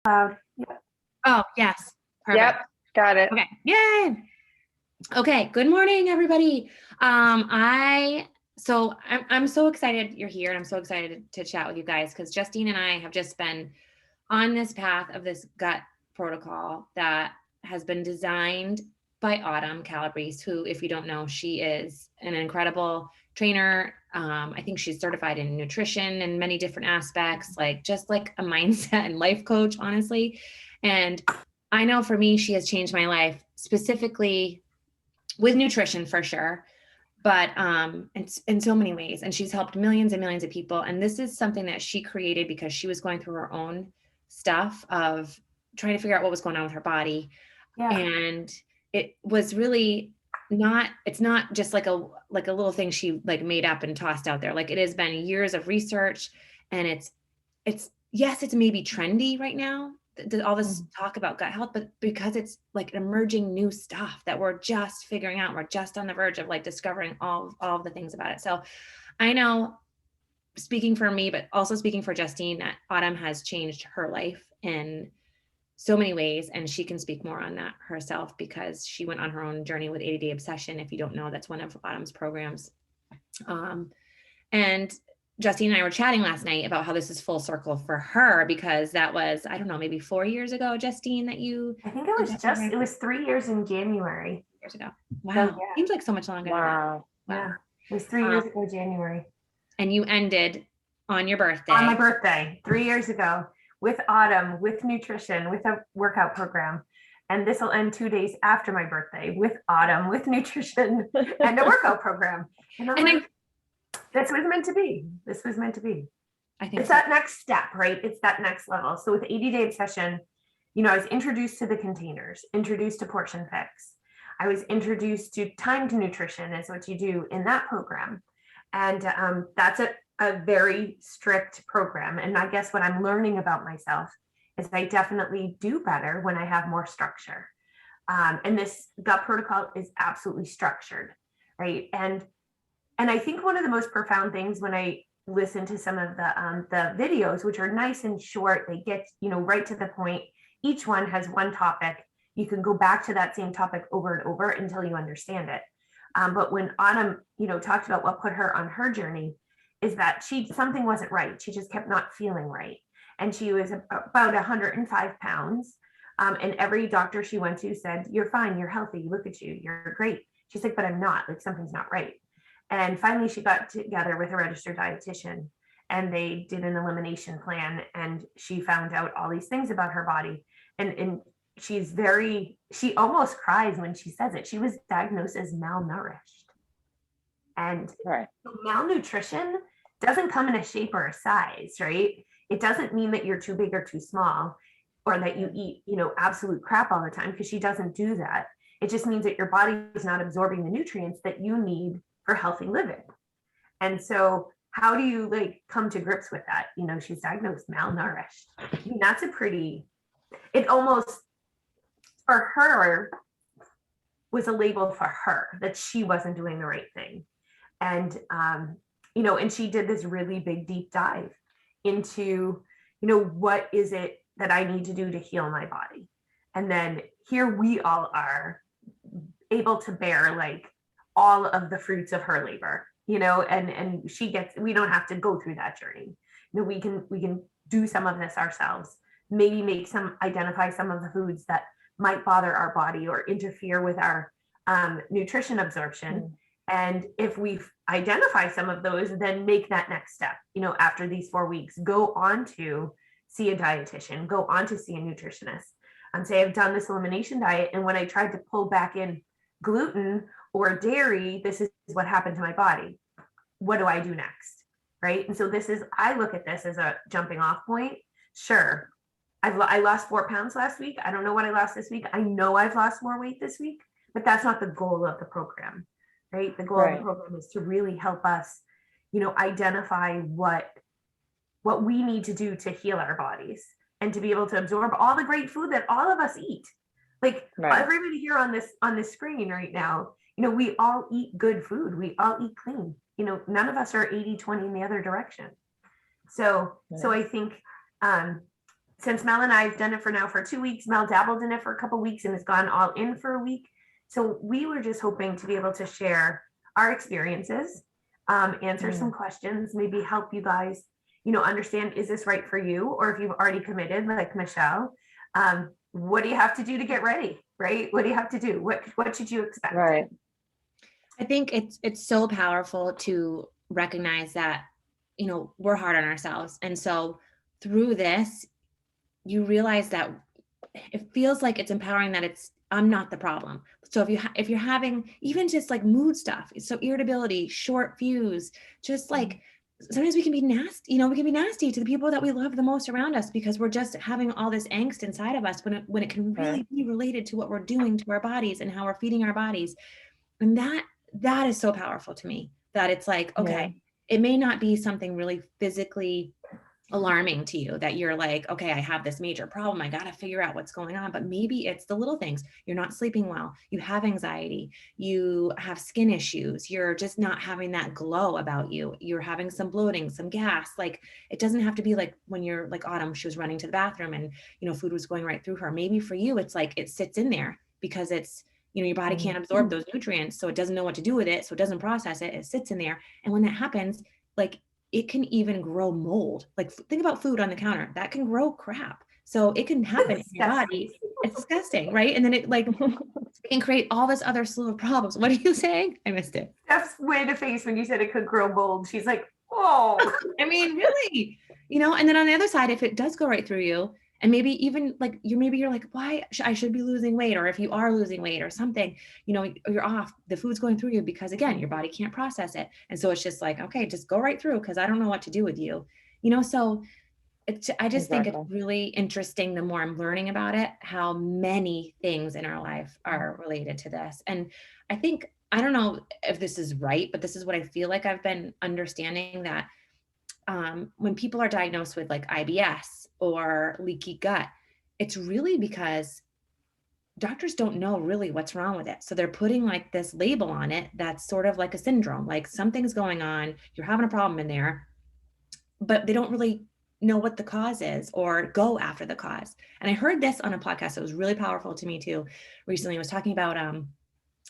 Loud. Yep. Oh, yes. Perfect. Yep. Got it. Okay. Yay. Okay. Good morning, everybody. I'm so excited you're here, and I'm so excited to chat with you guys because Justine and I have just been on this path of this gut protocol that has been designed by Calabrese, who, if you don't know, she is an incredible trainer. I think she's certified in nutrition and many different aspects, just like a mindset and life coach, honestly. And I know for me, she has changed my life specifically with nutrition for sure, but in so many ways. And she's helped millions and millions of people. And this is something that she created because she was going through her own stuff of trying to figure out what was going on with her body. Yeah. And it was really it's not just like a little thing she made up and tossed out there. It has been years of research, and it's yes, it's maybe trendy right now, all this talk about gut health, but because it's emerging new stuff that we're just figuring out, we're just on the verge of discovering all of the things about it. So I know, speaking for me, but also speaking for Justine, that Autumn has changed her life in so many ways, and she can speak more on that herself because she went on her own journey with 80-day obsession. If you don't know, that's one of Autumn's programs. And Justine and I were chatting last night about how this is full circle for her, because that was, I don't know, maybe 4 years ago, Justine, that you... I think it was 3 years in January. Years ago. Wow. So, yeah. Seems like so much longer. Wow. Yeah. It was 3 years ago, January. And you ended on your birthday. On my birthday, 3 years ago, with Autumn, with nutrition, with a workout program. And this will end 2 days after my birthday with Autumn, with nutrition and a workout program. And this was meant to be. This was meant to be. I think it's that next step, right? It's that next level. So with 80-day obsession, I was introduced to the containers, introduced to Portion Fix. I was introduced to timed nutrition, is what you do in that program. And that's a very strict program. And I guess what I'm learning about myself is I definitely do better when I have more structure. And this gut protocol is absolutely structured, right? And I think one of the most profound things when I listen to some of the videos, which are nice and short, they get, right to the point. Each one has one topic. You can go back to that same topic over and over until you understand it. But when Autumn, talked about what put her on her journey, is that something wasn't right. She just kept not feeling right. And she was about 105 pounds. And every doctor she went to said, "You're fine, you're healthy, look at you, you're great." She's like, "But I'm not, something's not right." And finally she got together with a registered dietitian, and they did an elimination plan, and she found out all these things about her body. And she almost cries when she says it. She was diagnosed as malnourished. And malnutrition doesn't come in a shape or a size, right? It doesn't mean that you're too big or too small, or that you eat, absolute crap all the time, because she doesn't do that. It just means that your body is not absorbing the nutrients that you need for healthy living. And so how do you come to grips with that? She's diagnosed malnourished. I mean, that's it almost, for her, was a label for her that she wasn't doing the right thing. And, and she did this really big, deep dive into, what is it that I need to do to heal my body? And then here we all are, able to bear all of the fruits of her labor, and we don't have to go through that journey. We can do some of this ourselves, maybe identify some of the foods that might bother our body or interfere with our nutrition absorption. And if we identify some of those, then make that next step, after these 4 weeks, go on to see a dietitian, go on to see a nutritionist, and say, I've done this elimination diet, and when I tried to pull back in gluten or dairy, this is what happened to my body. What do I do next? Right. And so I look at this as a jumping off point. Sure. I lost 4 pounds last week. I don't know what I lost this week. I know I've lost more weight this week, but that's not the goal of the program, right? The goal of the program is to really help us, identify what we need to do to heal our bodies and to be able to absorb all the great food that all of us eat. Everybody here on this screen right now, we all eat good food. We all eat clean. None of us are 80-20 in the other direction. So I think since Mel and I have done it for 2 weeks, Mel dabbled in it for a couple weeks and has gone all in for a week. So we were just hoping to be able to share our experiences, answer some questions, maybe help you guys, understand, is this right for you? Or if you've already committed, like Michelle, what do you have to do to get ready? Right? What do you have to do? What should you expect? Right. I think it's so powerful to recognize that, we're hard on ourselves. And so through this, you realize that it feels like it's empowering that I'm not the problem. So if you're having even just like mood stuff, so irritability, short fuse, just like sometimes we can be nasty, we can be nasty to the people that we love the most around us because we're just having all this angst inside of us when it can really be related to what we're doing to our bodies and how we're feeding our bodies. And that is so powerful to me, that it's like, okay, it may not be something really physically alarming to you that you're like, okay, I have this major problem. I got to figure out what's going on. But maybe it's the little things. You're not sleeping well. You have anxiety. You have skin issues. You're just not having that glow about you. You're having some bloating, some gas. Like, it doesn't have to be like when you're like Autumn, she was running to the bathroom and, food was going right through her. Maybe for you, it's like, it sits in there because it's, your body can't absorb those nutrients. So it doesn't know what to do with it. So it doesn't process it. It sits in there. And when that happens, like, it can even grow mold. Like, think about food on the counter that can grow crap. So it can happen in your body. It's disgusting, right? And then it can create all this other slew of problems. What are you saying? I missed it. Steph's way to face when you said it could grow mold. She's like, oh, I mean, really, and then on the other side, if it does go right through you, and maybe even like you're like, why I should be losing weight, or if you are losing weight or something, you're off, the food's going through you because again, your body can't process it. And so it's just like, okay, just go right through because I don't know what to do with you, so I just think it's really interesting the more I'm learning about it, how many things in our life are related to this. And I think, I don't know if this is right, but this is what I feel like I've been understanding, that when people are diagnosed with like IBS or leaky gut, it's really because doctors don't know really what's wrong with it. So they're putting like this label on it that's sort of like a syndrome, like something's going on, you're having a problem in there, but they don't really know what the cause is or go after the cause. And I heard this on a podcast that was really powerful to me too recently. I was talking about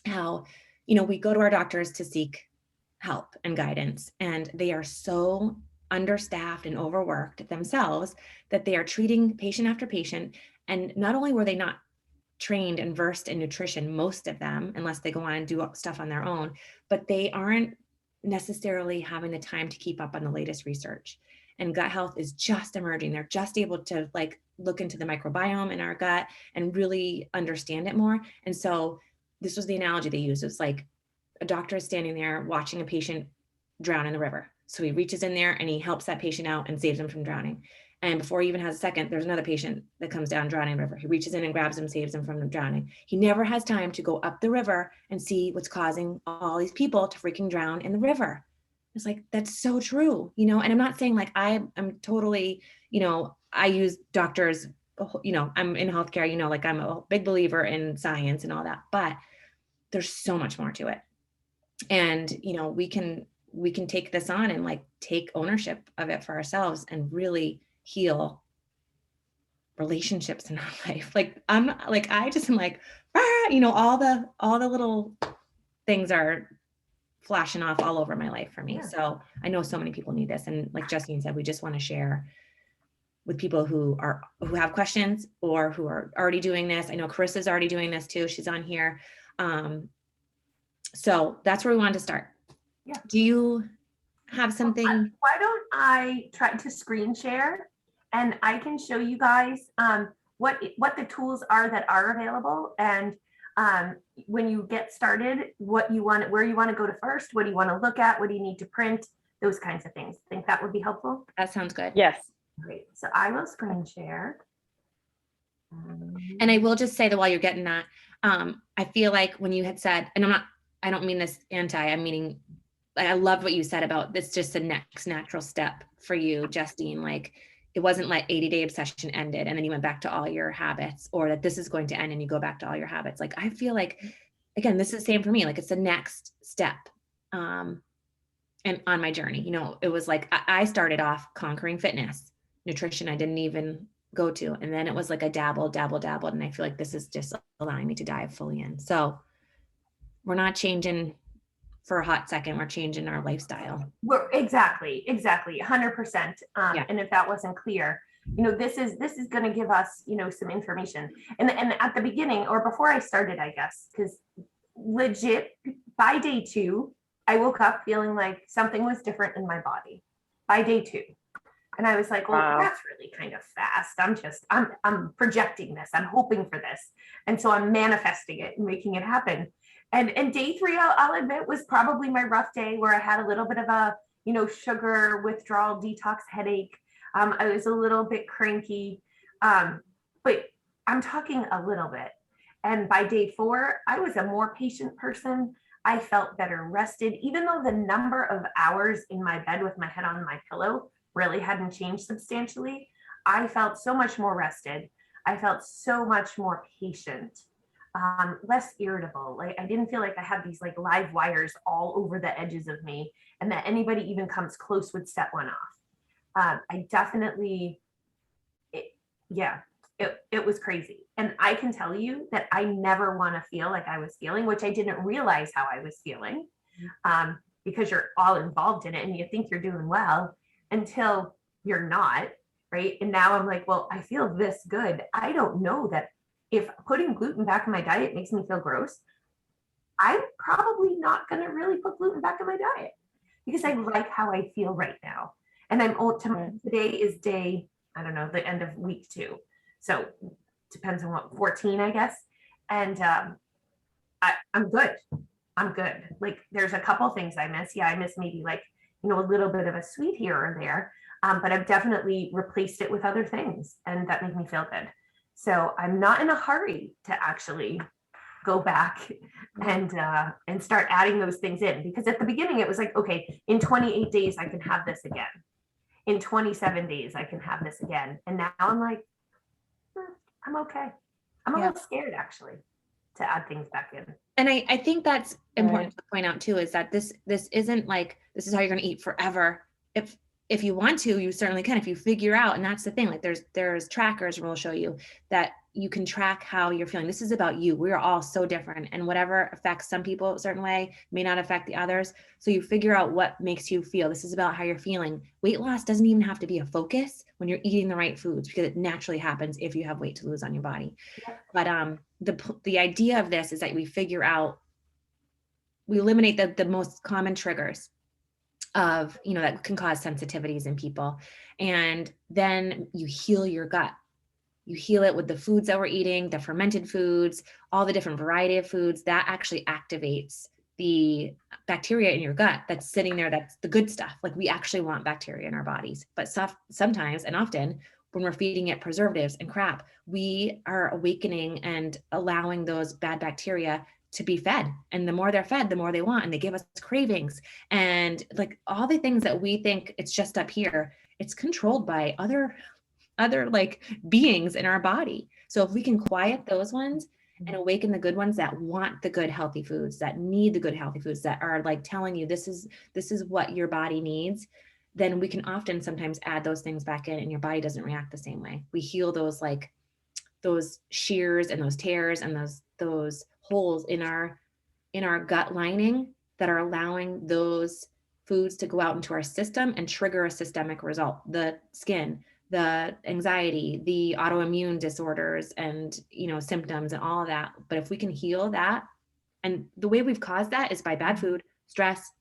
how, we go to our doctors to seek help and guidance, and they are so understaffed and overworked themselves that they are treating patient after patient. And not only were they not trained and versed in nutrition, most of them, unless they go on and do stuff on their own, but they aren't necessarily having the time to keep up on the latest research. And gut health is just emerging. They're just able to like look into the microbiome in our gut and really understand it more. And so this was the analogy they used. It's like a doctor is standing there watching a patient drown in the river. So he reaches in there and he helps that patient out and saves him from drowning. And before he even has a second, there's another patient that comes down drowning in the river. He reaches in and grabs him, saves him from the drowning. He never has time to go up the river and see what's causing all these people to freaking drown in the river. It's like, that's so true, and I'm not saying like I'm totally, I use doctors, I'm in healthcare, like I'm a big believer in science and all that, but there's so much more to it. And, we can take this on and like take ownership of it for ourselves and really heal relationships in our life. Like I just am like, all the little things are flashing off all over my life for me. Yeah. So I know so many people need this. And like Justine said, we just want to share with people who have questions or who are already doing this. I know Carissa's already doing this too. She's on here. So that's where we wanted to start. Yeah. Do you have something? Why don't I try to screen share and I can show you guys what the tools are that are available, and when you get started, where you want to go to first, what do you want to look at, what do you need to print, those kinds of things. I think that would be helpful. That sounds good. Yes. Great. So I will screen share. And I will just say that while you're getting that, I feel like when you had said, and I don't mean this I'm meaning, I love what you said about this, just the next natural step for you, Justine. Like, it wasn't like 80-day obsession ended and then you went back to all your habits, or that this is going to end and you go back to all your habits. Like, I feel like, again, this is the same for me. Like, it's the next step. And on my journey, it was like, I started off conquering fitness, nutrition. I didn't even go to. And then it was like a dabble. And I feel like this is just allowing me to dive fully in. So we're not changing for a hot second, we're changing our lifestyle. We're exactly 100%. Yeah. And if that wasn't clear, this is going to give us, some information. And at the beginning, or before I started, I guess, because legit by day 2, I woke up feeling like something was different in my body by day 2. And I was like, well, Wow. that's really kind of fast. I'm projecting this. I'm hoping for this. And so I'm manifesting it and making it happen. And day 3, I'll admit, was probably my rough day, where I had a little bit of a, sugar withdrawal detox headache. I was a little bit cranky, but I'm talking a little bit. And by day 4, I was a more patient person. I felt better rested, even though the number of hours in my bed with my head on my pillow really hadn't changed substantially. I felt so much more rested. I felt so much more patient, less irritable. Like I didn't feel like I had these like live wires all over the edges of me, and that anybody even comes close would set one off. I definitely, it was crazy. And I can tell you that I never want to feel like I was feeling, which I didn't realize how I was feeling, because you're all involved in it and you think you're doing well until you're not, right? And now I'm like, well, I feel this good. I don't know that if putting gluten back in my diet makes me feel gross, I'm probably not going to really put gluten back in my diet, because I like how I feel right now. And today is day, I don't know, the end of week 2. So depends on what, 14, I guess. And I'm good. I'm good. Like there's a couple things I miss. Yeah, I miss maybe like, a little bit of a sweet here or there. But I've definitely replaced it with other things, and that make me feel good. So I'm not in a hurry to actually go back and start adding those things in, because at the beginning it was like, okay, in 28 days I can have this again. In 27 days I can have this again. And now I'm like, I'm okay. I'm a little scared actually to add things back in. And I think that's important to point out too, is that this isn't like, this is how you're going to eat forever. If you want to, you certainly can, if you figure out, and that's the thing, like there's trackers will show you that you can track how you're feeling. This is about you. We're all so different, and whatever affects some people a certain way may not affect the others. So you figure out what makes you feel. This is about how you're feeling. Weight loss doesn't even have to be a focus when you're eating the right foods, because it naturally happens if you have weight to lose on your body. But the idea of this is that we figure out, we eliminate the most common triggers of, that can cause sensitivities in people. And then you heal your gut. You heal it with the foods that we're eating, the fermented foods, all the different variety of foods that actually activates the bacteria in your gut that's sitting there. That's the good stuff. Like we actually want bacteria in our bodies, but sometimes and often when we're feeding it preservatives and crap, we are awakening and allowing those bad bacteria to be fed. And the more they're fed, the more they want, and they give us cravings. And like all the things that we think it's just up here, it's controlled by other like beings in our body. So if we can quiet those ones and awaken the good ones that want the good healthy foods, that need the good healthy foods, that are like telling you this is what your body needs, then we can often sometimes add those things back in and your body doesn't react the same way. We heal those like those shears and those tears and those holes in our gut lining that are allowing those foods to go out into our system and trigger a systemic result. The skin, the anxiety, the autoimmune disorders and, symptoms and all of that. But if we can heal that, and the way we've caused that is by bad food, stress,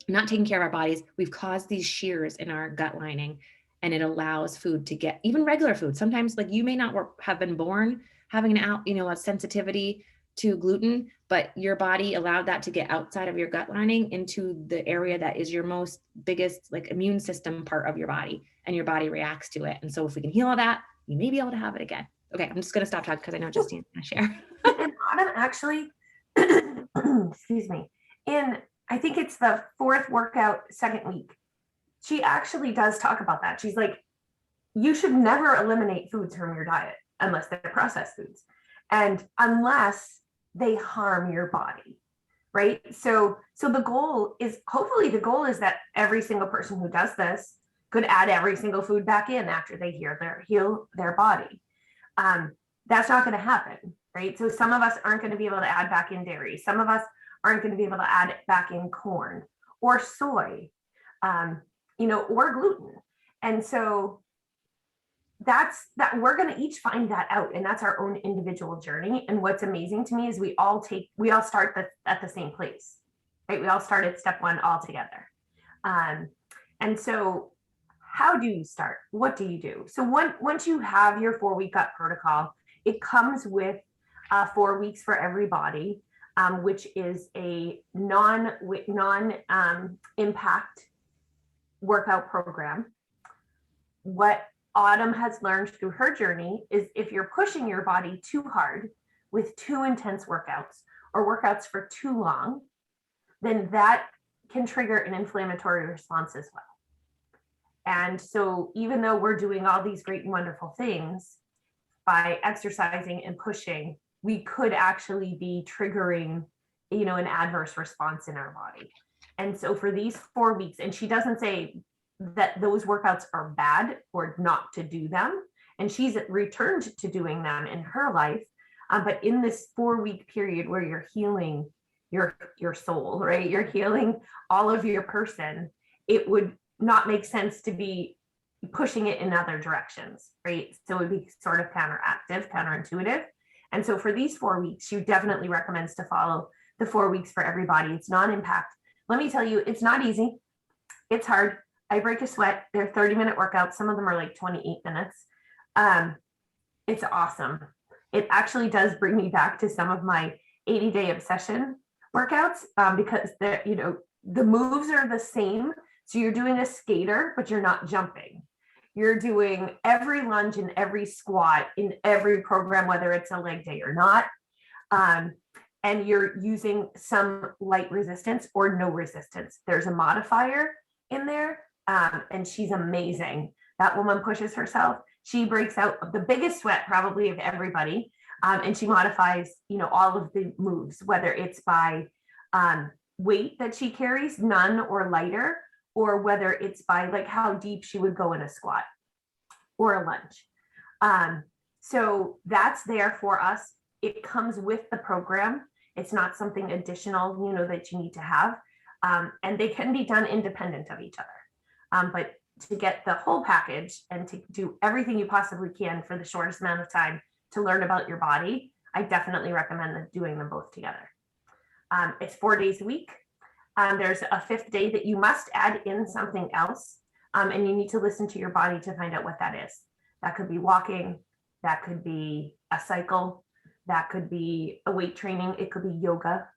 not taking care of our bodies, we've caused these shears in our gut lining, and it allows food to get, even regular food. Sometimes like you may not have been born having a sensitivity to gluten, but your body allowed that to get outside of your gut lining into the area that is your most biggest like immune system part of your body, and your body reacts to it. And so if we can heal all that, you may be able to have it again. Okay, I'm just going to stop talking because I know Justine's going to share. And Autumn actually, excuse me, I think it's the 4th workout, 2nd week, she actually does talk about that. She's like, you should never eliminate foods from your diet unless they're processed foods, and unless they harm your body, right? So the goal is, hopefully the goal is that every single person who does this could add every single food back in after they heal their body. That's not going to happen, right? So some of us aren't going to be able to add back in dairy. Some of us aren't going to be able to add back in corn or soy, or gluten. And so that we're going to each find that out, and that's our own individual journey. And what's amazing to me is we all start at the same place, right? We all start at step one all together. And so how do you start? What do you do? So once you have your 4-week gut protocol, it comes with 4 weeks for every body, which is a non-impact workout program. What Autumn has learned through her journey is if you're pushing your body too hard with too intense workouts or workouts for too long, then that can trigger an inflammatory response as well. And so even though we're doing all these great and wonderful things by exercising and pushing, we could actually be triggering, an adverse response in our body. And so for these 4 weeks, and she doesn't say that those workouts are bad or not to do them, and she's returned to doing them in her life, but in this 4-week period where you're healing your soul, right? You're healing all of your person. It would not make sense to be pushing it in other directions, right? So it would be sort of counterintuitive. And so for these 4 weeks, she definitely recommends to follow the 4 weeks for everybody. It's non-impact. Let me tell you, it's not easy. It's hard. I break a sweat. They're 30-minute workouts. Some of them are like 28 minutes. It's awesome. It actually does bring me back to some of my 80-day obsession workouts, because the moves are the same. So you're doing a skater, but you're not jumping. You're doing every lunge and every squat in every program, whether it's a leg day or not. And you're using some light resistance or no resistance. There's a modifier in there, and she's amazing. That woman pushes herself. She breaks out the biggest sweat probably of everybody. And she modifies, all of the moves, whether it's by weight that she carries, none or lighter, or whether it's by like how deep she would go in a squat or a lunge. So that's there for us. It comes with the program. It's not something additional, that you need to have. And they can be done independent of each other. But to get the whole package and to do everything you possibly can for the shortest amount of time to learn about your body, I definitely recommend doing them both together. It's 4 days a week. There's a 5th day that you must add in something else. And you need to listen to your body to find out what that is. That could be walking. That could be a cycle. That could be a weight training. It could be yoga,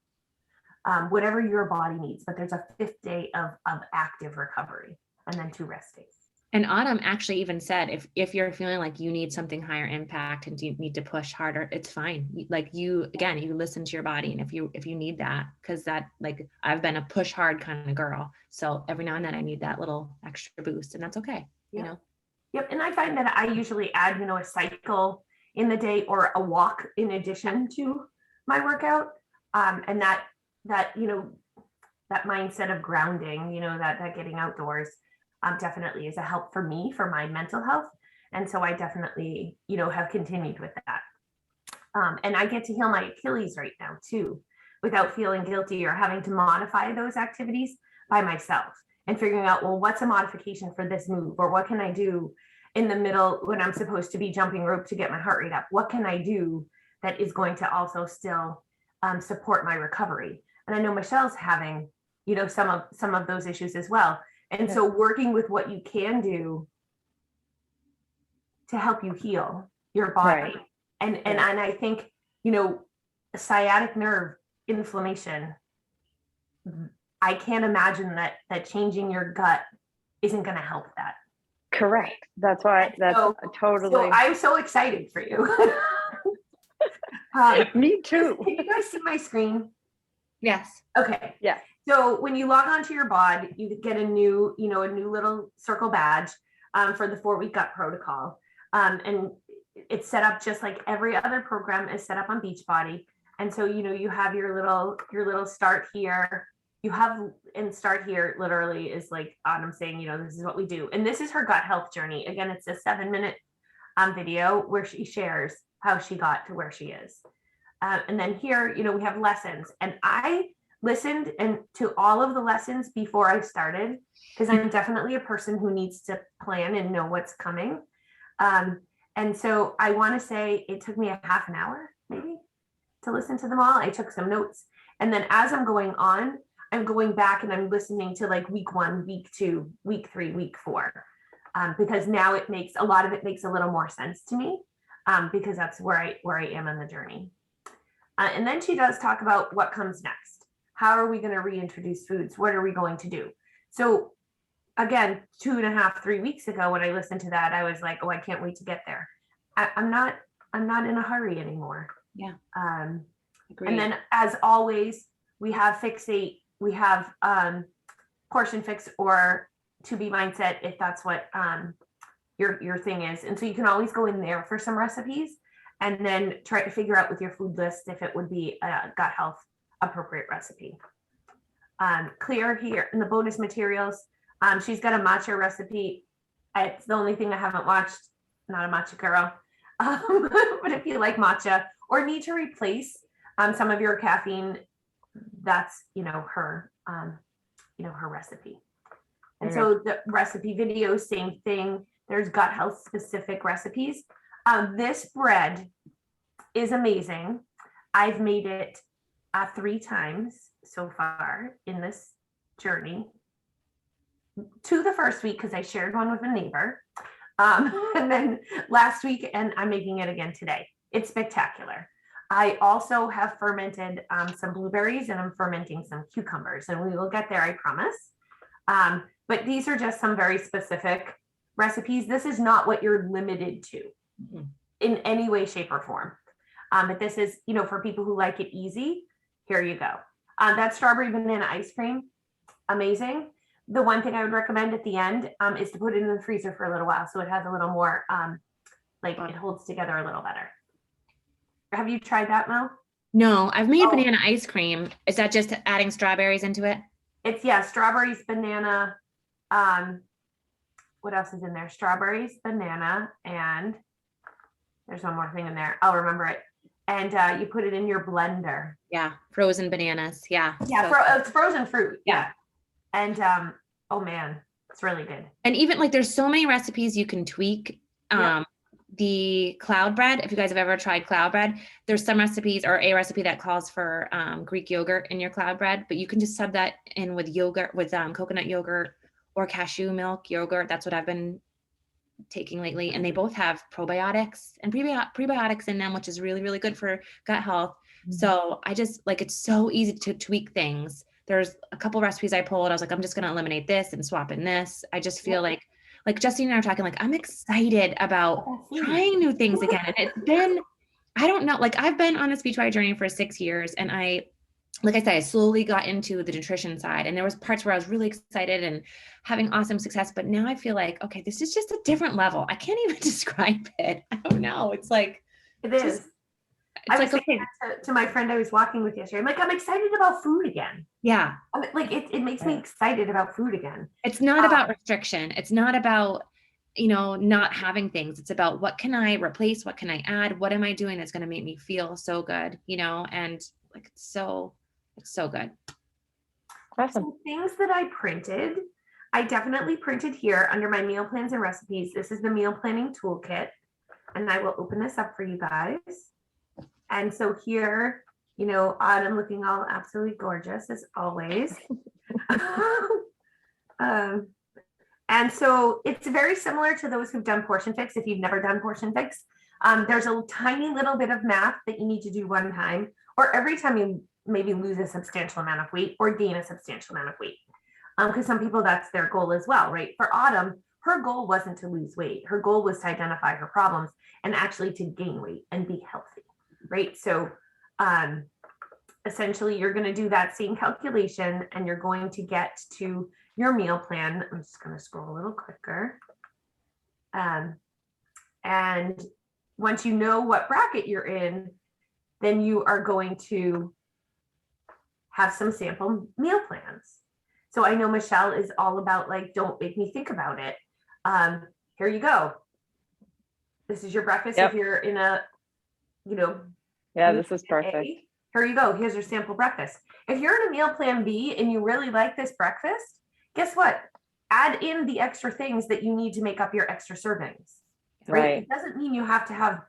whatever your body needs. But there's a 5th day of active recovery and then 2 rest days. And Autumn actually even said, if you're feeling like you need something higher impact and you need to push harder, it's fine. Like you listen to your body. And if you need that, because that, like, I've been a push hard kind of girl. So every now and then I need that little extra boost, and that's okay. Yep. Yep. And I find that I usually add, a cycle in the day or a walk in addition to my workout. And that mindset of grounding, that getting outdoors, definitely is a help for me, for my mental health. And so I definitely, have continued with that. And I get to heal my Achilles right now too, without feeling guilty or having to modify those activities by myself and figuring out, well, what's a modification for this move? Or what can I do in the middle when I'm supposed to be jumping rope to get my heart rate up? What can I do that is going to also still support my recovery? And I know Michelle's having, some of those issues as well. And so working with what you can do to help you heal your body. Right. And I think, sciatic nerve inflammation, I can't imagine that changing your gut isn't going to help that. Correct. That's why totally. So I'm so excited for you. Me too. Can you guys see my screen? Yes. Okay. Yeah. So when you log onto your bod, you get a new little circle badge for the 4-week gut protocol. And it's set up just like every other program is set up on Beachbody. And so, you have your little start here, you have, and start here literally is like Autumn saying, this is what we do. And this is her gut health journey. Again, it's a 7-minute video where she shares how she got to where she is. And then here, we have lessons. And I listened to all of the lessons before I started, because I'm definitely a person who needs to plan and know what's coming. And so I want to say it took me a half an hour maybe to listen to them all. I took some notes. And then as I'm going on, I'm going back and I'm listening to like week 1, week 2, week 3, week 4, because now a lot of it makes a little more sense to me, because that's where I am on the journey. And then she does talk about what comes next. How are we going to reintroduce foods? What are we going to do? So again, 2.5, 3 weeks ago, when I listened to that, I was like, oh, I can't wait to get there. I'm not in a hurry anymore. Yeah. And then as always, we have fixate, we have portion fix or to be mindset, if that's what your thing is. And so you can always go in there for some recipes and then try to figure out with your food list if it would be a gut health appropriate recipe. Clear here in the bonus materials, she's got a matcha recipe. It's the only thing I haven't watched. Not a matcha girl, but if you like matcha or need to replace some of your caffeine, that's her her recipe. And so the recipe videos, same thing. There's gut health specific recipes. This bread is amazing. I've made it 3 times so far in this journey. 2 the first week because I shared one with a neighbor, and then last week, and I'm making it again today. It's spectacular. I also have fermented some blueberries, and I'm fermenting some cucumbers, and we will get there, I promise. But these are just some very specific recipes. This is not what you're limited to in any way, shape, or form. But this is, for people who like it easy, here you go. That strawberry banana ice cream, amazing. The one thing I would recommend at the end is to put it in the freezer for a little while, so it has a little more, it holds together a little better. Have you tried that, Mel? No, I've made banana ice cream. Is that just adding strawberries into it? It's strawberries, banana. What else is in there? Strawberries, banana, and there's one more thing in there. I'll remember it. And you put it in your blender. Yeah, frozen bananas. Yeah. Yeah, it's frozen fruit. Yeah. And oh man, it's really good. And even there's so many recipes you can tweak. The cloud bread, if you guys have ever tried cloud bread, there's some recipes or a recipe that calls for Greek yogurt in your cloud bread, but you can just sub that in with yogurt, with coconut yogurt or cashew milk yogurt. That's what I've been taking lately. And they both have probiotics and prebiotics in them, which is really, really good for gut health. Mm-hmm. So I just it's so easy to tweak things. There's a couple recipes I pulled. I was like, I'm just going to eliminate this and swap in this. I just feel like Justine and I are talking, I'm excited about trying new things again. And it's been, I don't know, I've been on a Speechwriter journey for 6 years. And I said, I slowly got into the nutrition side, and there was parts where I was really excited and having awesome success. But now I feel okay, this is just a different level. I can't even describe it. I don't know. It's it is. I was saying to my friend I was walking with yesterday. I'm excited about food again. Yeah. It makes me excited about food again. It's not about restriction. It's not about, not having things. It's about what can I replace? What can I add? What am I doing that's going to make me feel so good? And it's so good. Awesome. Some things that I printed, I definitely printed here under my meal plans and recipes. This is the meal planning toolkit, and I will open this up for you guys. And so here, Autumn looking all absolutely gorgeous as always. And so it's very similar to those who've done Portion Fix. If you've never done Portion Fix, there's a tiny little bit of math that you need to do one time, or every time you maybe lose a substantial amount of weight or gain a substantial amount of weight. Because some people, that's their goal as well, right? For Autumn, her goal wasn't to lose weight. Her goal was to identify her problems and actually to gain weight and be healthy. Right. So essentially, you're going to do that same calculation and you're going to get to your meal plan. I'm just going to scroll a little quicker. And once you know what bracket you're in, then you are going to have some sample meal plans. So I know Michelle is all about like, don't make me think about it. Here you go. This is your breakfast. Yep. If you're in a, you know, Yeah, meal this is plan perfect. A, here you go. Here's your sample breakfast. If you're in a meal plan B and you really like this breakfast, guess what? Add in the extra things that you need to make up your extra servings. Right? Right. It doesn't mean you have to have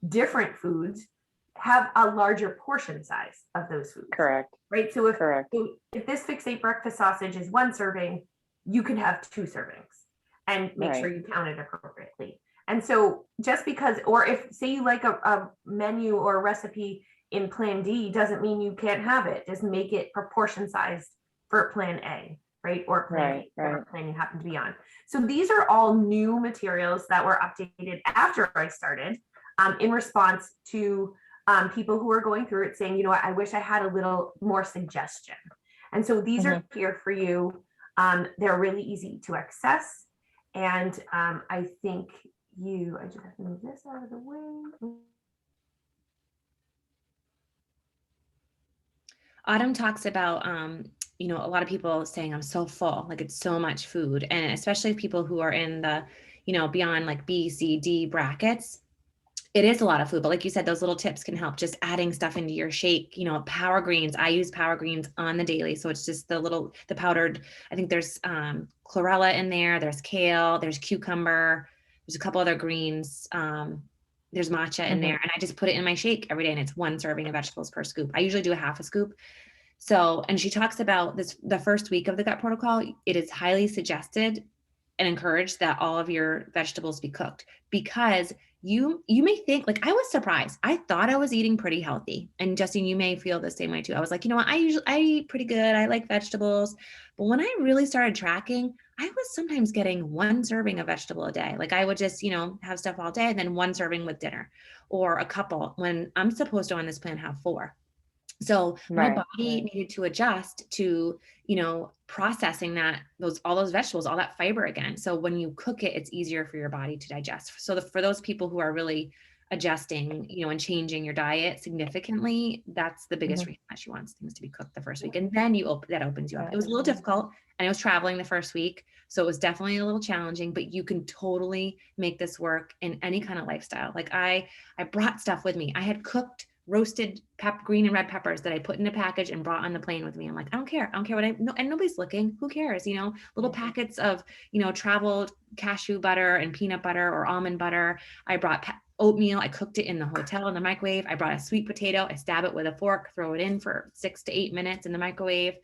different foods. Have a larger portion size of those foods. Correct. Right. So Correct. if this fixate breakfast sausage is 1 serving, you can have 2 servings and make Right. sure you count it appropriately. And so just because, or if say you like a menu or a recipe in plan D, doesn't mean you can't have it. Just make it proportion sized for plan A, right? Or plan Right, B, or right. plan you happen to be on. So these are all new materials that were updated after I started in response to people who are going through it saying, you know what, I wish I had a little more suggestion. And so these are here for you. They're really easy to access. And I think I just have to move this out of the way. Autumn talks about, you know, a lot of people saying I'm so full, like it's so much food. And especially people who are in the, you know, beyond like B, C, D brackets, it is a lot of food. But like you said, those little tips can help, just adding stuff into your shake, you know, power greens. I use power greens on the daily. So it's just the powdered, I think there's chlorella in there. There's kale, there's cucumber, there's a couple other greens. There's matcha in there, and I just put it in my shake every day, and it's 1 serving of vegetables per scoop. I usually do a half a scoop. So, and she talks about this, the first week of the gut protocol, it is highly suggested and encouraged that all of your vegetables be cooked, because you may think, like, I was surprised. I thought I was eating pretty healthy. And Justine, you may feel the same way too. I was like, you know what? I eat pretty good. I like vegetables. But when I really started tracking, I was sometimes getting 1 serving of vegetable a day. Like I would just, you know, have stuff all day and then 1 serving with dinner, or a couple, when I'm supposed to on this plan have 4. So my body needed to adjust to, you know, processing all those vegetables, all that fiber again. So when you cook it, it's easier for your body to digest. So for those people who are really adjusting, you know, and changing your diet significantly, that's the biggest reason that she wants things to be cooked the first week. And then that opens you up. It was a little difficult, and I was traveling the first week, so it was definitely a little challenging, but you can totally make this work in any kind of lifestyle. Like I brought stuff with me. I had cooked roasted green and red peppers that I put in a package and brought on the plane with me. I'm like, I don't care and nobody's looking. Who cares? You know, little packets of, you know, traveled cashew butter and peanut butter or almond butter. I brought oatmeal. I cooked it in the hotel in the microwave. I brought a sweet potato. I stab it with a fork, throw it in for 6 to 8 minutes in the microwave.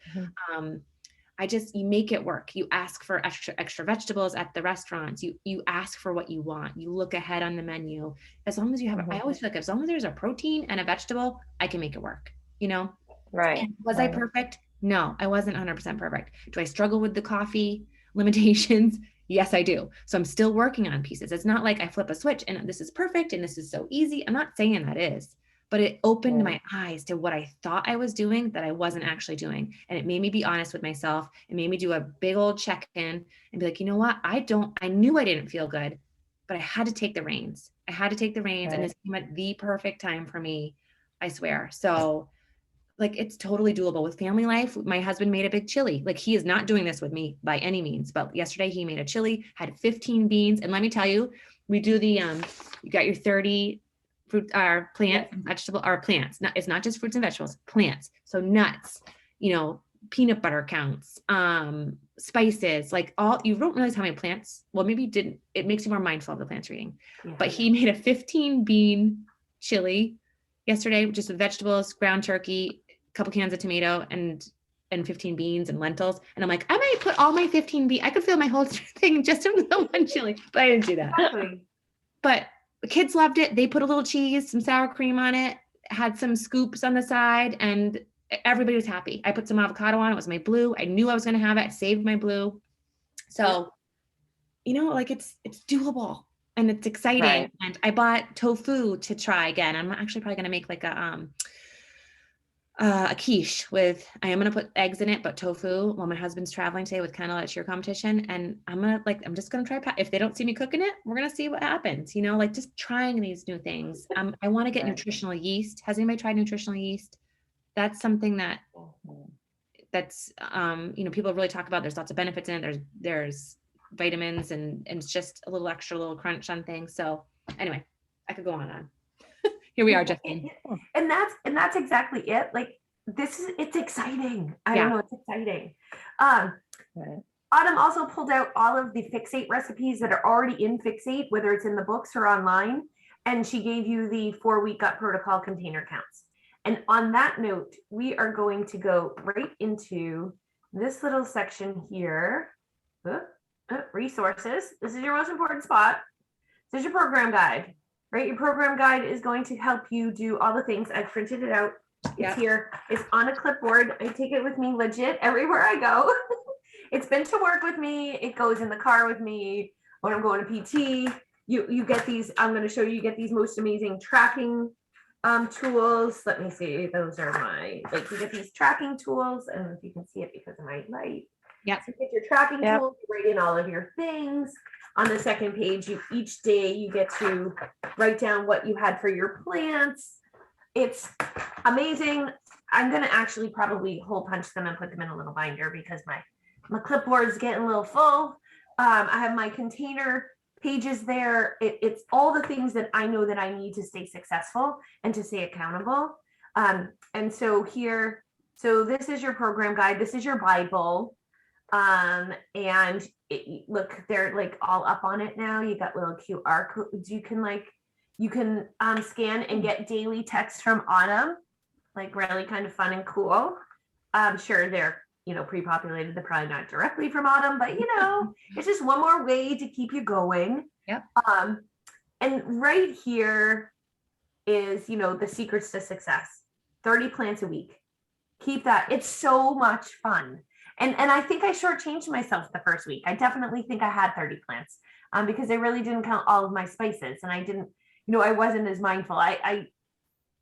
You make it work. You ask for extra vegetables at the restaurants. You ask for what you want. You look ahead on the menu. As long as you have, I always feel like as long as there's a protein and a vegetable, I can make it work, you know? Right. And was I perfect? No, I wasn't 100% perfect. Do I struggle with the coffee limitations? Yes, I do. So I'm still working on pieces. It's not like I flip a switch and this is perfect and this is so easy. I'm not saying that is. But it opened my eyes to what I thought I was doing that I wasn't actually doing. And it made me be honest with myself. It made me do a big old check-in and be like, you know what? I knew I didn't feel good, but I had to take the reins. And this came at the perfect time for me, I swear. So like, it's totally doable with family life. My husband made a big chili. Like, he is not doing this with me by any means, but yesterday he made a chili, had 15 beans. And let me tell you, we do you got your 30 fruit plant and vegetable plants. It's not just fruits and vegetables, plants. So nuts, you know, peanut butter counts, spices, like you don't realize how many plants. Well, maybe you didn't. It makes you more mindful of the plants you're eating. Yeah. But he made a 15 bean chili yesterday, just with vegetables, ground turkey, a couple cans of tomato, and 15 beans and lentils. And I'm like, I might put all my 15 beans. I could fill my whole thing just in the one chili, but I didn't do that. Exactly. But the kids loved it. They put a little cheese, some sour cream on it, had some scoops on the side, and everybody was happy. I put some avocado on it. It was my blue. I knew I was going to have it. I saved my blue. So, you know, like it's doable and it's exciting. Right. And I bought tofu to try again. I'm actually probably going to make like a quiche with, I am going to put eggs in it, but tofu while my husband's traveling today with Kendall at cheer competition. And I'm just going to try, if they don't see me cooking it, we're going to see what happens, you know, like just trying these new things. I want to get nutritional yeast. Has anybody tried nutritional yeast? That's something that that's, people really talk about. There's lots of benefits in it. There's vitamins and it's just a little crunch on things. So anyway, I could go on and on. Here we are, Justine. And that's exactly it. Like it's exciting. I Yeah. don't know, it's exciting. Right. Autumn also pulled out all of the Fixate recipes that are already in Fixate, whether it's in the books or online. And she gave you the 4-week gut protocol container counts. And on that note, we are going to go right into this little section here. Resources. This is your most important spot. This is your program guide, right? Your program guide is going to help you do all the things. I've printed it out. It's here. It's on a clipboard. I take it with me legit everywhere I go. It's been to work with me. It goes in the car with me when I'm going to PT. You get these. I'm going to show you. You get these most amazing tracking tools. Let me see. Those are my, like, you get these tracking tools, and if you can see it because of my light. Yeah. So you get your tracking tools, you write in all of your things. On the second page, each day you get to write down what you had for your plants. It's amazing. I'm going to actually probably hole punch them and put them in a little binder because my clipboard's getting a little full. I have my container pages there. It's all the things that I know that I need to stay successful and to stay accountable. And so here, so this is your program guide. This is your Bible. And look, they're like all up on it now. You got little QR codes. You can scan and get daily text from Autumn, like really kind of fun and cool. Sure, they're pre-populated. They're probably not directly from Autumn, but it's just one more way to keep you going. Yep. And right here is the secrets to success. 30 plants a week. Keep that. It's so much fun. And I think I shortchanged myself the first week. I definitely think I had 30 plants because I really didn't count all of my spices, and I didn't, I wasn't as mindful. I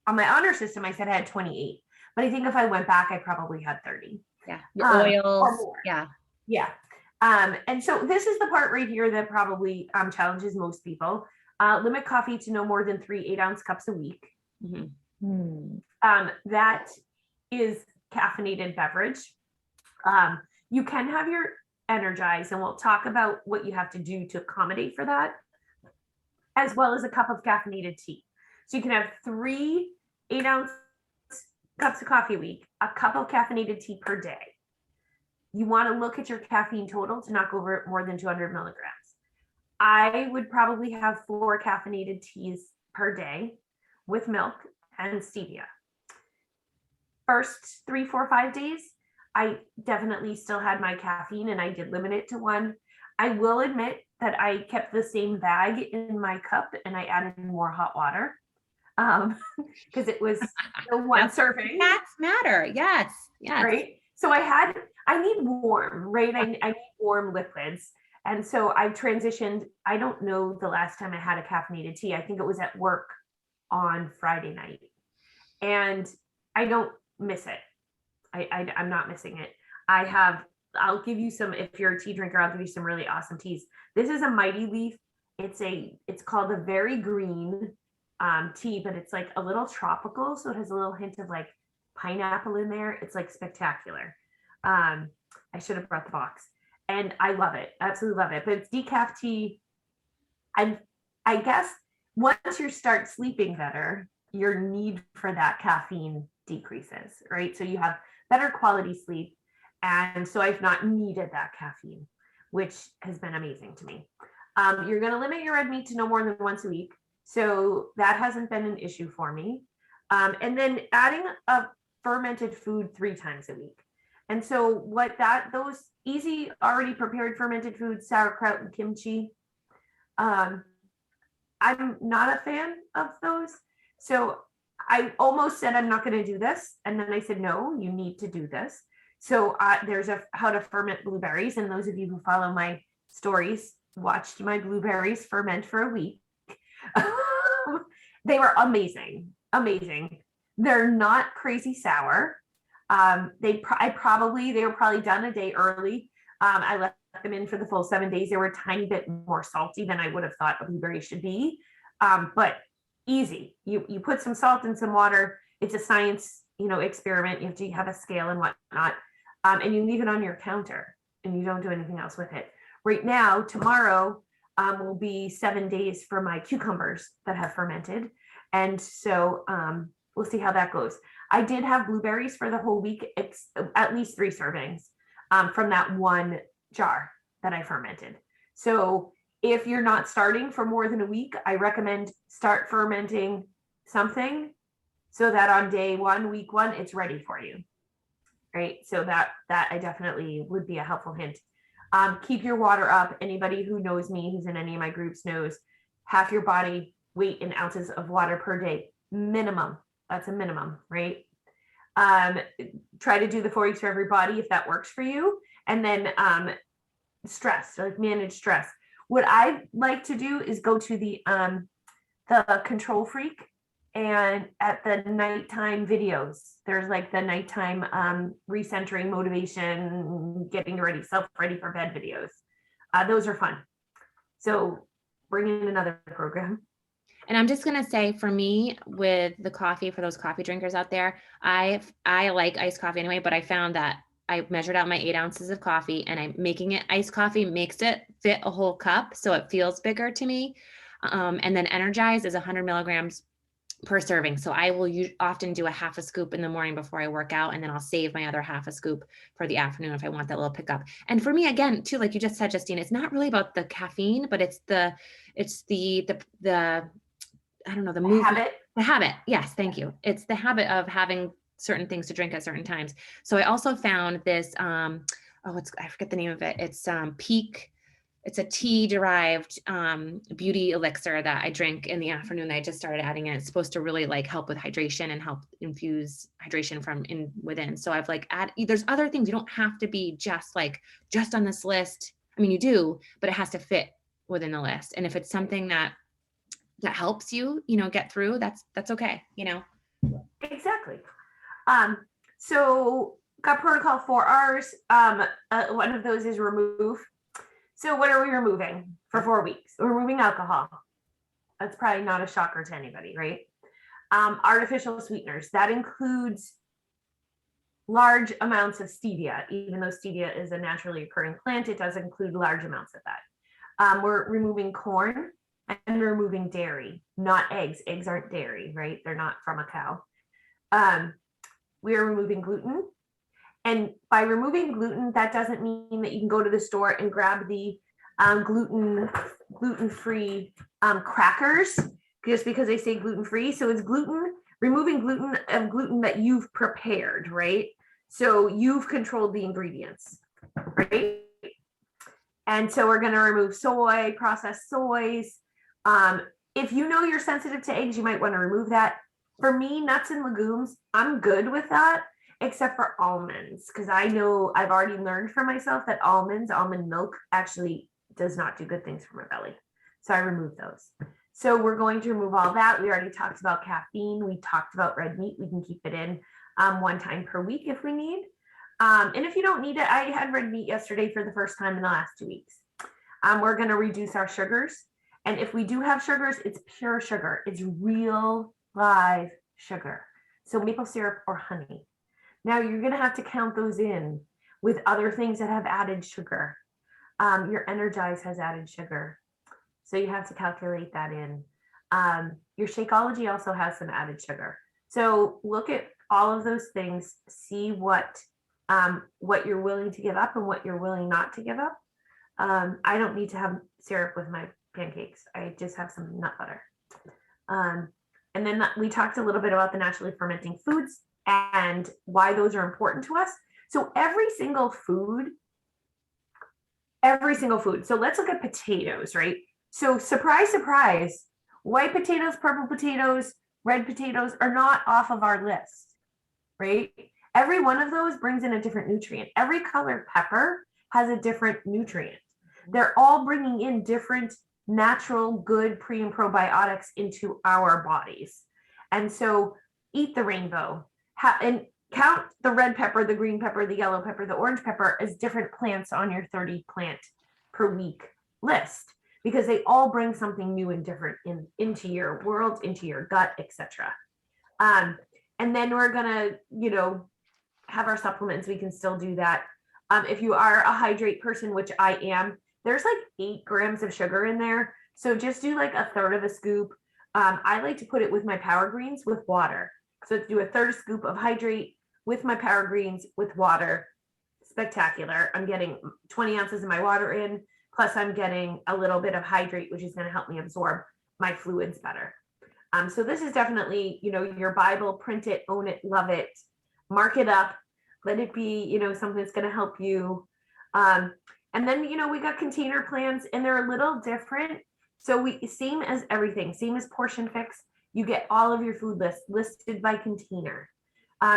on my honor system, I said I had 28, but I think if I went back, I probably had 30. Yeah. Your oils. Yeah. Yeah. And so this is the part right here that probably challenges most people. Limit coffee to no more than 3 8-ounce cups a week. Mm-hmm. That is caffeinated beverage. You can have your Energize, and we'll talk about what you have to do to accommodate for that, as well as a cup of caffeinated tea. So you can have 3 8-ounce cups of coffee a week, a cup of caffeinated tea per day. You want to look at your caffeine total to not go over more than 200 milligrams. I would probably have 4 caffeinated teas per day with milk and stevia. First 3, 4, 5 days, I definitely still had my caffeine and I did limit it to 1. I will admit that I kept the same bag in my cup and I added more hot water because it was still 1 serving. Facts matter. Yes. Yes. Right. So I need warm, right? I need warm liquids. And so I've transitioned. I don't know the last time I had a caffeinated tea. I think it was at work on Friday night. And I don't miss it. I'm not missing it. I'll give you some, if you're a tea drinker, I'll give you some really awesome teas. This is a Mighty Leaf. It's called a very green tea, but it's like a little tropical. So it has a little hint of like pineapple in there. It's like spectacular. I should have brought the box, and I love it. Absolutely love it. But it's decaf tea. And I guess once you start sleeping better, your need for that caffeine decreases, right? So you have better quality sleep. And so I've not needed that caffeine, which has been amazing to me. You're going to limit your red meat to no more than once a week. So that hasn't been an issue for me. And then adding a fermented food 3 times a week. And so those easy, already prepared fermented foods, sauerkraut and kimchi, I'm not a fan of those. So I almost said, I'm not going to do this. And then I said, no, you need to do this. So there's how to ferment blueberries. And those of you who follow my stories watched my blueberries ferment for a week. They were amazing. Amazing. They're not crazy sour. They were probably done a day early. I left them in for the full 7 days. They were a tiny bit more salty than I would have thought a blueberry should be. But easy. You put some salt in some water. It's a science, experiment. You have to have a scale and whatnot. and you leave it on your counter and you don't do anything else with it. Right now, tomorrow will be 7 days for my cucumbers that have fermented. And so we'll see how that goes. I did have blueberries for the whole week. It's at least 3 servings from that one jar that I fermented. So if you're not starting for more than a week, I recommend start fermenting something so that on day 1, week 1, it's ready for you. Right. So that I definitely would be a helpful hint. Keep your water up. Anybody who knows me, who's in any of my groups, knows half your body weight in ounces of water per day, minimum. That's a minimum, right? Try to do the 4 weeks for everybody if that works for you. And then stress, like manage stress. What I like to do is go to the Control Freak, and at the nighttime videos, there's like the nighttime recentering, motivation, getting ready, ready for bed videos. Those are fun. So bring in another program. And I'm just going to say, for me, with the coffee, for those coffee drinkers out there, I like iced coffee anyway, but I found that I measured out my 8 ounces of coffee, and I'm making it iced coffee makes it fit a whole cup. So it feels bigger to me. And then Energize is 100 milligrams per serving. So I will often do a half a scoop in the morning before I work out, and then I'll save my other half a scoop for the afternoon if I want that little pickup. And for me, again, too, like you just said, Justine, it's not really about the caffeine, but it's the I don't know, the movement, the habit. Yes. Thank you. It's the habit of having certain things to drink at certain times. So I also found this, I forget the name of it. It's Peak. It's a tea derived beauty elixir that I drink in the afternoon. I just started adding it. It's supposed to really like help with hydration and help infuse hydration from within. So I've like there's other things. You don't have to be just on this list. I mean, you do, but it has to fit within the list. And if it's something that helps you, get through, that's okay, Exactly. So got protocol 4 R's. One of those is remove. So what are we removing for 4 weeks? We're removing alcohol. That's probably not a shocker to anybody, right? Artificial sweeteners. That includes large amounts of stevia. Even though stevia is a naturally occurring plant, it does include large amounts of that. We're removing corn and removing dairy, not eggs. Eggs aren't dairy, right? They're not from a cow. We are removing gluten. And by removing gluten, that doesn't mean that you can go to the store and grab the gluten-free crackers just because they say gluten-free. So it's removing gluten that you've prepared, right? So you've controlled the ingredients, right? And so we're going to remove soy, processed soys. If you know you're sensitive to eggs, you might want to remove that. For me, nuts and legumes, I'm good with that, except for almonds, because I know I've already learned for myself that almond milk actually does not do good things for my belly. So I remove those. So we're going to remove all that. We already talked about caffeine. We talked about red meat. We can keep it in 1 time per week if we need. And if you don't need it, I had red meat yesterday for the first time in the last 2 weeks. We're going to reduce our sugars. And if we do have sugars, it's pure sugar. It's real live sugar. So maple syrup or honey. Now you're going to have to count those in with other things that have added sugar. Your Energize has added sugar. So you have to calculate that in. Your Shakeology also has some added sugar. So look at all of those things, see what you're willing to give up and what you're willing not to give up. I don't need to have syrup with my pancakes. I just have some nut butter. And then we talked a little bit about the naturally fermenting foods and why those are important to us. So every single food. So let's look at potatoes, right? So surprise, surprise, white potatoes, purple potatoes, red potatoes are not off of our list, right? Every one of those brings in a different nutrient. Every colored pepper has a different nutrient. They're all bringing in different natural, good pre and probiotics into our bodies. And so eat the rainbow and count the red pepper, the green pepper, the yellow pepper, the orange pepper as different plants on your 30 plant per week list, because they all bring something new and different into your world, into your gut, etc. And then we're gonna, have our supplements, we can still do that. If you are a hydrate person, which I am, there's like 8 grams of sugar in there. So just do like a third of a scoop. I like to put it with my Power Greens with water. So do a third scoop of hydrate with my Power Greens with water. Spectacular. I'm getting 20 ounces of my water in, plus I'm getting a little bit of hydrate, which is going to help me absorb my fluids better. So this is definitely, your Bible, print it, own it, love it, mark it up, let it be, something that's going to help you. And then, we got container plans and they're a little different. So same as everything, same as Portion Fix, you get all of your food lists listed by container.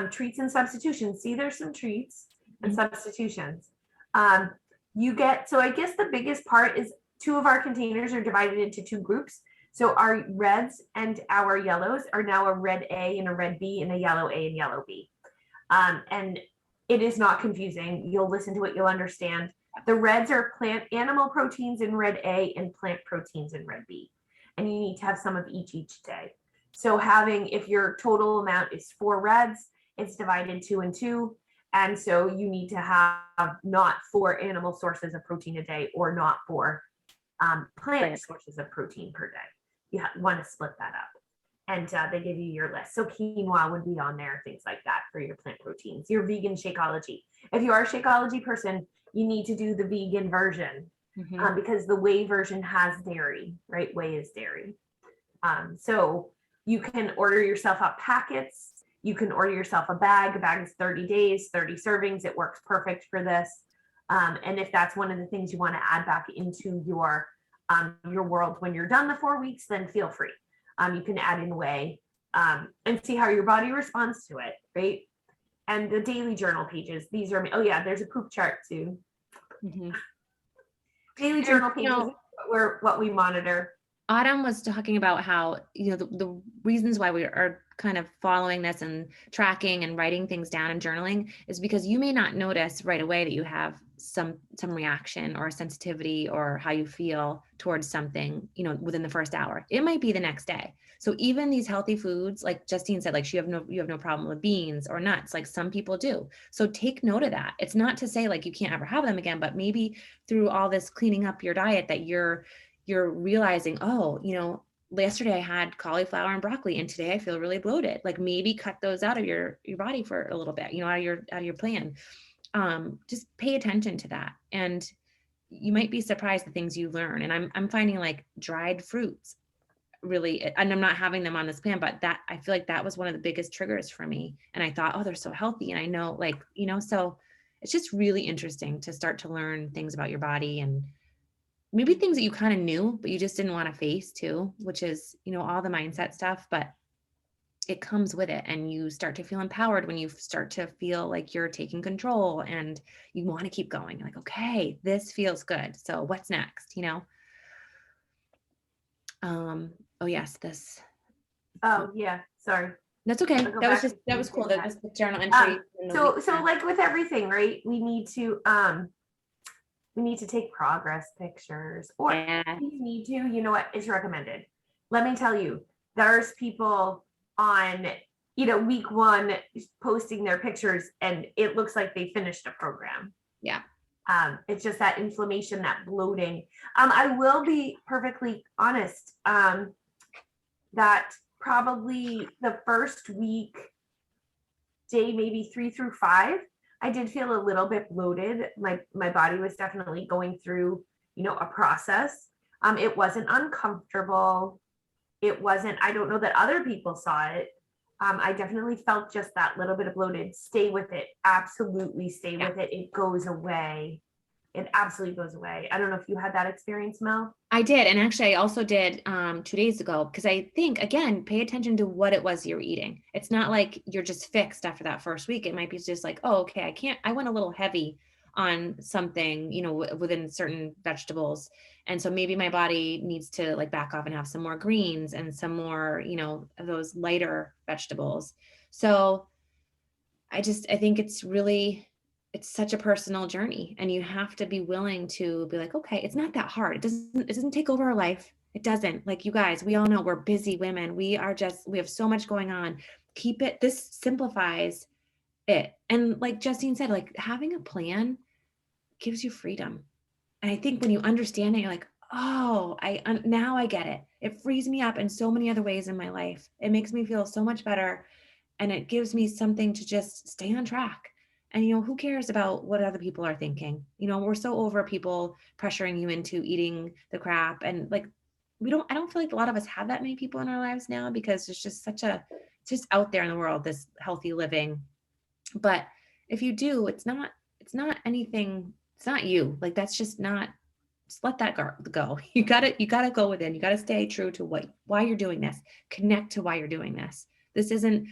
Treats and substitutions. See, there's some treats and substitutions. So I guess the biggest part is 2 of our containers are divided into 2 groups. So our reds and our yellows are now a red A and a red B and a yellow A and yellow B. And it is not confusing. You'll listen to it, you'll understand. The reds are animal proteins in red A and plant proteins in red B. And you need to have some of each day. So if your total amount is 4 reds, it's divided 2 and 2. And so you need to have not 4 animal sources of protein a day or not 4 plant sources of protein per day. You want to split that up. And they give you your list. So quinoa would be on there, things like that for your plant proteins, your vegan Shakeology. If you are a Shakeology person, you need to do the vegan version because the whey version has dairy, right? Whey is dairy. So you can order yourself up packets. You can order yourself a bag. A bag is 30 days, 30 servings. It works perfect for this. And if that's one of the things you want to add back into your world when you're done the 4 weeks, then feel free. You can add in whey and see how your body responds to it, right? And the daily journal pages, these are, there's a poop chart too. Daily journal pages are what we monitor. Autumn was talking about how, the reasons why we are kind of following this and tracking and writing things down and journaling is because you may not notice right away that you have some reaction or sensitivity or how you feel towards something, within the first hour. It might be the next day. So even these healthy foods, like Justine said, like you have no problem with beans or nuts, like some people do. So take note of that. It's not to say like you can't ever have them again, but maybe through all this cleaning up your diet that you're realizing, yesterday I had cauliflower and broccoli and today I feel really bloated. Like maybe cut those out of your body for a little bit, out of your plan. Just pay attention to that. And you might be surprised the things you learn. And I'm finding like dried fruits really, and I'm not having them on this plan, but that I feel like that was one of the biggest triggers for me. And I thought, they're so healthy. And I know so it's just really interesting to start to learn things about your body and maybe things that you kind of knew, but you just didn't want to face too, which is, all the mindset stuff, but it comes with it. And you start to feel empowered when you start to feel like you're taking control and you want to keep going. You're like, okay, this feels good. So what's next, Oh yes, this. Oh yeah, sorry. That's okay. That was cool. That was the journal entry. So like with everything, right? We need to take progress pictures, or you need to, it's recommended. Let me tell you, there's people on, week 1 posting their pictures and it looks like they finished a program. Yeah. It's just that inflammation, that bloating. I will be perfectly honest, that probably the first week, day maybe 3 through 5, I did feel a little bit bloated. My body was definitely going through, a process. It wasn't uncomfortable. I don't know that other people saw it. I definitely felt just that little bit of bloated. Stay with it. Absolutely stay with it. It goes away. It absolutely goes away. I don't know if you had that experience, Mel. I did. And actually I also did 2 days ago, because I think, again, pay attention to what it was you're eating. It's not like you're just fixed after that first week. It might be just like, okay, I went a little heavy on something, within certain vegetables. And so maybe my body needs to like back off and have some more greens and some more, of those lighter vegetables. So I think it's such a personal journey, and you have to be willing to be like, okay, it's not that hard. It doesn't take over our life. It doesn't. Like you guys, we all know we're busy women. We have so much going on. This simplifies it. And like Justine said, like having a plan gives you freedom. And I think when you understand it, you're like, oh, now I get it. It frees me up in so many other ways in my life. It makes me feel so much better. And it gives me something to just stay on track. And, who cares about what other people are thinking? We're so over people pressuring you into eating the crap. And like, I don't feel like a lot of us have that many people in our lives now, because there's just it's just out there in the world, this healthy living. But if you do, it's not anything, it's not you. Like, that's just not, just let that go. You gotta go within, you gotta stay true to why you're doing this, connect to why you're doing this. This isn't,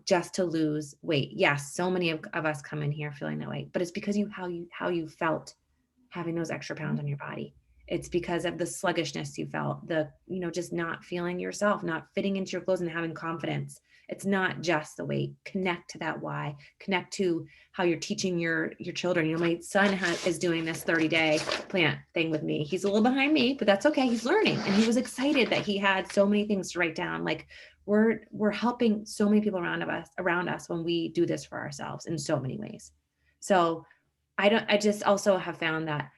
just to lose weight. Yes, so many of us come in here feeling that way, but it's because how you felt having those extra pounds on your body. It's because of the sluggishness you felt, just not feeling yourself, not fitting into your clothes and having confidence. It's not just the weight. Connect to that why. Connect to how you're teaching your children. My son is doing this 30-day plant thing with me. He's a little behind me, but that's okay. He's learning, and he was excited that he had so many things to write down. Like, we're helping so many people around us when we do this for ourselves in so many ways. So I just also have found that,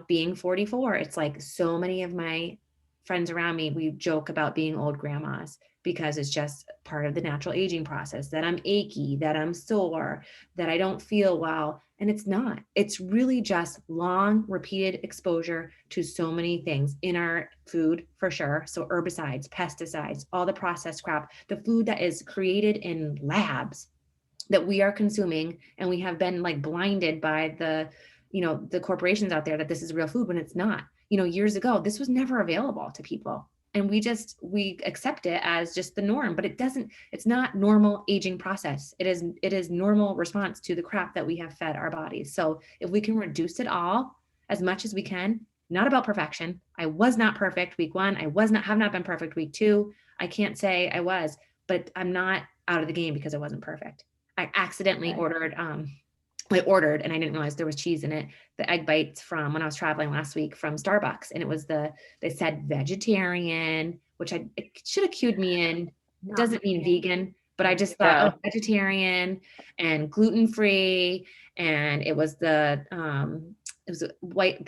being 44, it's like so many of my friends around me, we joke about being old grandmas, because it's just part of the natural aging process, that I'm achy, that I'm sore, that I don't feel well. And it's not. It's really just long, repeated exposure to so many things in our food, for sure. So herbicides, pesticides, all the processed crap, the food that is created in labs that we are consuming, and we have been like blinded by the corporations out there that this is real food, when it's not. Years ago, this was never available to people, and we accept it as just the norm, but it's not normal aging process. It is normal response to the crap that we have fed our bodies. So if we can reduce it all as much as we can, not about perfection. I was not perfect week 1. Have not been perfect week 2. I can't say I was, but I'm not out of the game because I wasn't perfect. I accidentally ordered and I didn't realize there was cheese in it, the egg bites from when I was traveling last week from Starbucks. And it was they said vegetarian, which it should have cued me in. It doesn't mean vegan, but I just thought, vegetarian and gluten-free. And it was the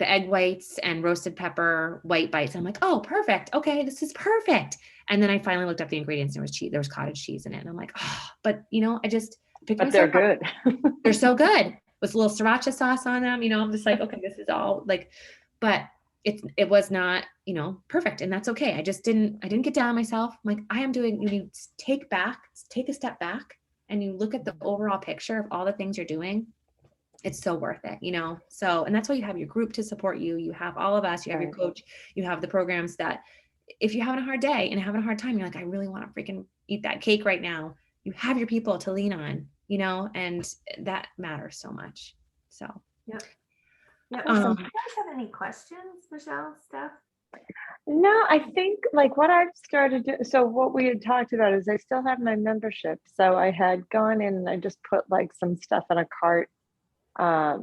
egg whites and roasted pepper white bites. I'm like, oh, perfect. Okay, this is perfect. And then I finally looked up the ingredients, and there was cottage cheese in it. And I'm like, oh, but I just picked But they're myself good. up. They're so good with a little sriracha sauce on them. I'm just like, okay, this is all like, but it was not, perfect. And that's okay. I didn't get down on myself. I'm like, you take a step back, and you look at the overall picture of all the things you're doing. It's so worth it, So, and that's why you have your group to support you. You have all of us, you have your coach, you have the programs that if you're having a hard day and having a hard time, you're like, I really want to freaking eat that cake right now. You have your people to lean on, and that matters so much. So, yeah. Do you Awesome. guys have any questions, Michelle, Steph? No, I think like what I've started to, so what we had talked about is I still have my membership. So I had gone in and I just put like some stuff in a cart. I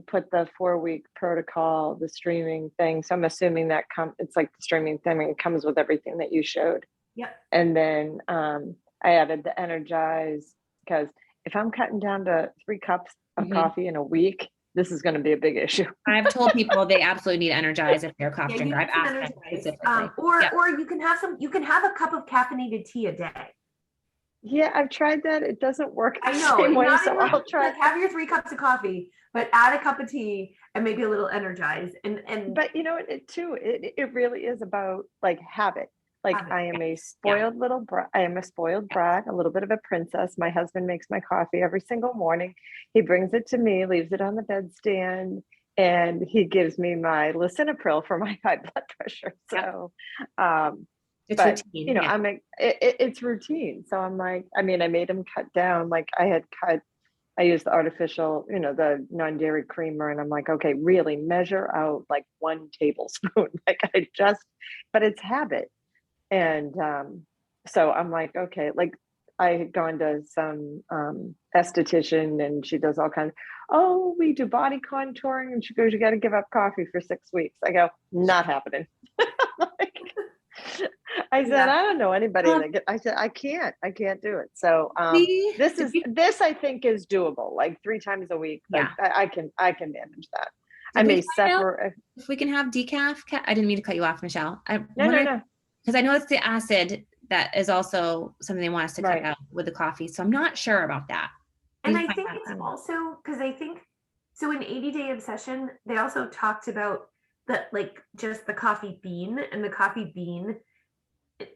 put the 4-week protocol, the streaming thing. So I'm assuming that it's like the streaming thing. It comes with everything that you showed. Yep. And then I added the Energize, because if I'm cutting down to 3 cups of coffee in a week, this is going to be a big issue. I've told people they absolutely need Energize if they're a coffee drinker. I've asked them specifically. Or you can have a cup of caffeinated tea a day. Yeah, I've tried that. It doesn't work the I know. same way, so I'll try. Have your 3 cups of coffee, but add a cup of tea and maybe a little Energize. But it really is about like habit. Like I am a spoiled little brat. I am a spoiled brat, a little bit of a princess. My husband makes my coffee every single morning. He brings it to me, leaves it on the bedstand, and he gives me my lisinopril for my high blood pressure. So, it's routine. It's routine. So I'm like, I made him cut down. Like I used the artificial, the non-dairy creamer, and I'm like, okay, really measure out like 1 tablespoon. But it's habit. And so I'm like, okay, like I had gone to some esthetician, and she does all kinds of, we do body contouring. And she goes, you got to give up coffee for 6 weeks. I go, not happening. I said, Yeah. I don't know anybody Um, that I said, I can't do it. So, See? this I think is doable, like 3 times a week. Like Yeah. I can manage that. I Did we may find out separate. if we can have decaf? I didn't mean to cut you off, Michelle. I No, wonder, no. because I know it's the acid that is also something they want us to cut Right. out with the coffee. So I'm not sure about that. And Need to I find think out it's from- also because I think so in 80-day obsession, they also talked about that like just the coffee bean and the coffee bean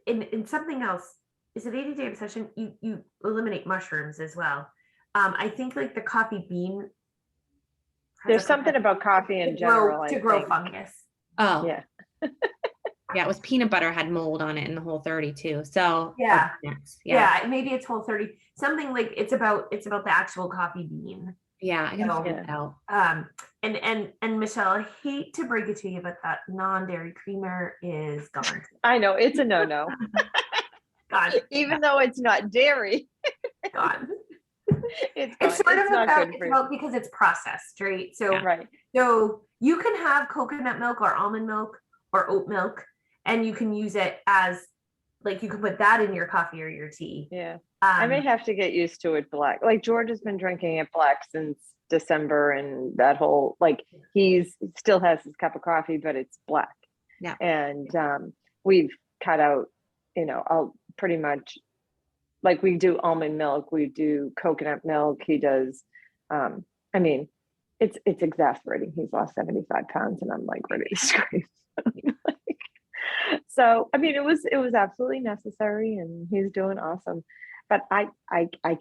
in something else. Is it 80-day obsession? You eliminate mushrooms as well. I think like the coffee bean has There's a something about coffee in general, I to grow think. fungus. Oh, Yeah. yeah, it was peanut butter had mold on it in the whole 30 too. So Yeah. yes, Yeah, maybe it's whole 30. Something like it's about the actual coffee bean. yeah, I gotta So, figure it out. and Michelle, I hate to break it to you, but that non-dairy creamer is gone. I know it's a no. Gone. Even though it's not dairy, Gone. it's It's gone. sort It's of not about, good it's for you. about because it's processed, right? So, Right. so you can have coconut milk or almond milk or oat milk, and you can use it as like you can put that in your coffee or your tea. Yeah. I may have to get used to it black. Like George has been drinking it black since December, and that whole like he still has his cup of coffee, but it's black. Yeah. And we've cut out, I'll pretty much like we do almond milk, we do coconut milk. He does. I mean, it's exasperating. He's lost 75 pounds, and I'm like ready to scream. So I mean, it was absolutely necessary, and he's doing awesome. But I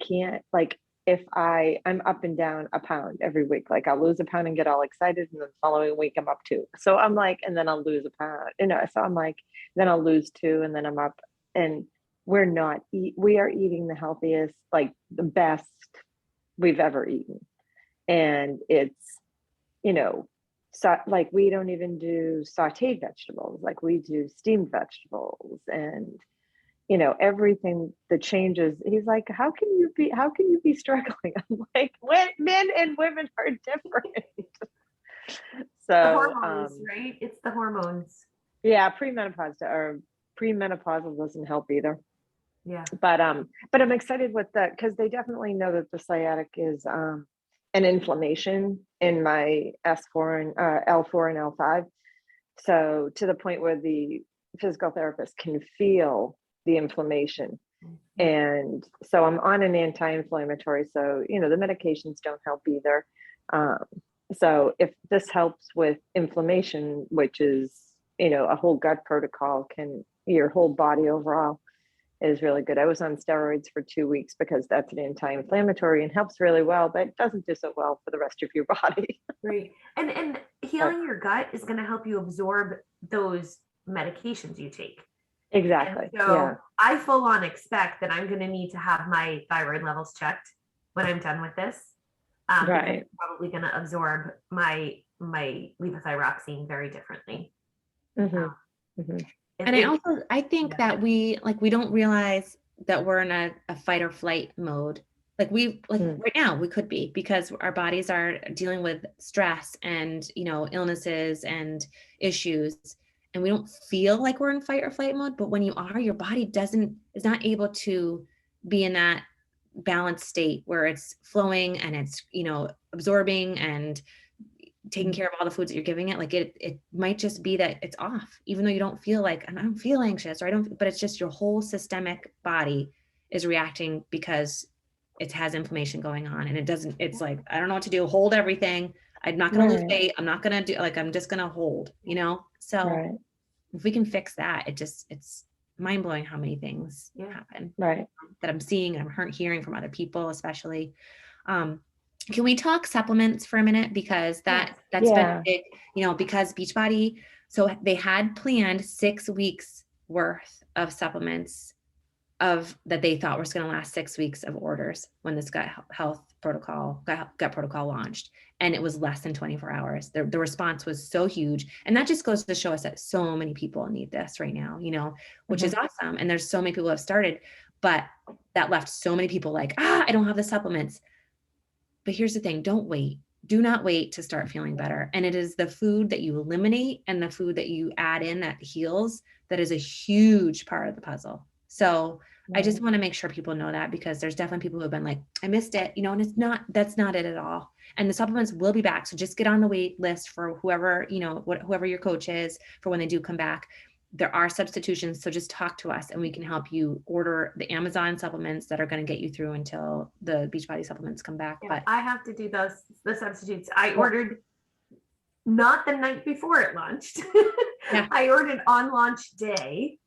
can't, like, if I'm up and down a pound every week. Like I'll lose a pound and get all excited, and then the following week I'm up 2. So I'm like, and then I'll lose a pound, so I'm like, then I'll lose 2, and then I'm up. And we are eating the healthiest, like the best we've ever eaten. And it's, so like we don't even do sauteed vegetables, like we do steamed vegetables, and everything that changes. He's like, how can you be struggling? I'm like, men and women are different. the So hormones, right? It's the hormones. yeah, premenopausal doesn't help either. Yeah. But I'm excited with that, because they definitely know that the sciatic is an inflammation in my S4 and L4 and L5. So to the point where the physical therapist can feel the inflammation. And so I'm on an anti-inflammatory. So, the medications don't help either. So if this helps with inflammation, which is, a whole gut protocol, your whole body overall is really good. I was on steroids for 2 weeks because that's an anti-inflammatory and helps really well, but it doesn't do so well for the rest of your body. Right. And healing your gut is going to help you absorb those medications you take. Exactly. And so Yeah. I full on expect that I'm going to need to have my thyroid levels checked when I'm done with this. Because Right. I'm probably going to absorb my levothyroxine very differently. Mhm. Mhm. And I think that we don't realize that we're in a fight or flight mode. Right now we could be, because our bodies are dealing with stress and, illnesses and issues, and we don't feel like we're in fight or flight mode. But when you are, your body is not able to be in that balanced state where it's flowing and it's, absorbing and taking care of all the foods that you're giving it. Like it might just be that it's off, even though you don't feel like, I don't feel anxious, or but it's just your whole systemic body is reacting because it has inflammation going on, and it's like, I don't know what to do. Hold everything. I'm not going to lose weight. I'm not going to do, like, I'm just going to hold, So Right. if we can fix that, it's mind blowing how many things happen Right. that I'm seeing and I'm hearing from other people, especially. Can we talk supplements for a minute? Because that's been big, because Beachbody, so they had planned 6 weeks worth of supplements that they thought was going to last 6 weeks of orders when this gut protocol launched. And it was less than 24 hours. The response was so huge. And that just goes to show us that so many people need this right now, which is awesome. And there's so many people who have started, but that left so many people like, I don't have the supplements. But here's the thing, don't wait. Do not wait to start feeling better. And it is the food that you eliminate and the food that you add in that heals that is a huge part of the puzzle. So I just Right. want to make sure people know that, because there's definitely people who have been like, I missed it, you know, and that's not it at all. And the supplements will be back. So just get on the wait list for whoever, you know, whoever your coach is for when they do come back. There are substitutions. So just talk to us and we can help you order the Amazon supplements that are going to get you through until the Beachbody supplements come back. Yeah, But I have to do the substitutes. I ordered not the night before it launched. Yeah. I ordered on launch day.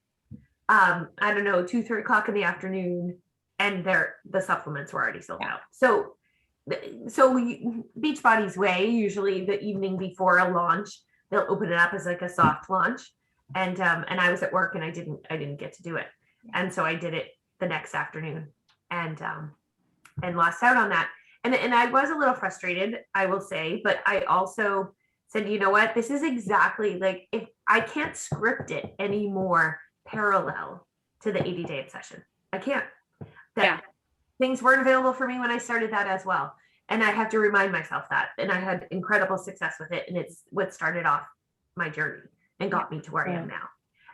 I don't know, 2-3 o'clock in the afternoon, and the supplements were already sold out. So Beachbody's way, usually the evening before a launch, they'll open it up as like a soft launch. And I was at work and I didn't get to do it. And so I did it the next afternoon and lost out on that. And I was a little frustrated, I will say, but I also said, you know what, this is exactly like, if I can't script it anymore parallel to the 80-day obsession. I can't. Things weren't available for me when I started that as well. And I have to remind myself that. And I had incredible success with it. And it's what started off my journey and got me to where I am now.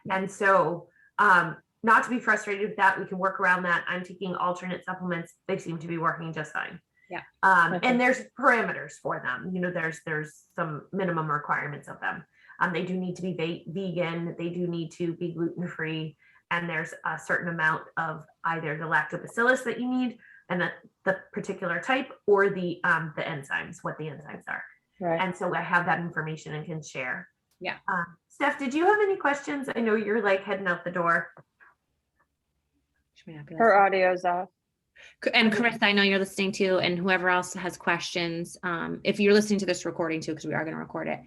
And so not to be frustrated with that, we can work around that. I'm taking alternate supplements. They seem to be working just fine. Yeah. And there's parameters for them. You know, there's some minimum requirements of them. They do need to be vegan. They do need to be gluten-free. And there's a certain amount of either the lactobacillus that you need and the particular type, or the enzymes, what the enzymes are. Right. And so I have that information and can share. Yeah. Steph, did you have any questions? I know you're like heading out the door. Her audio's off. And Carissa, I know you're listening too, and whoever else has questions, if you're listening to this recording too, because we are going to record it,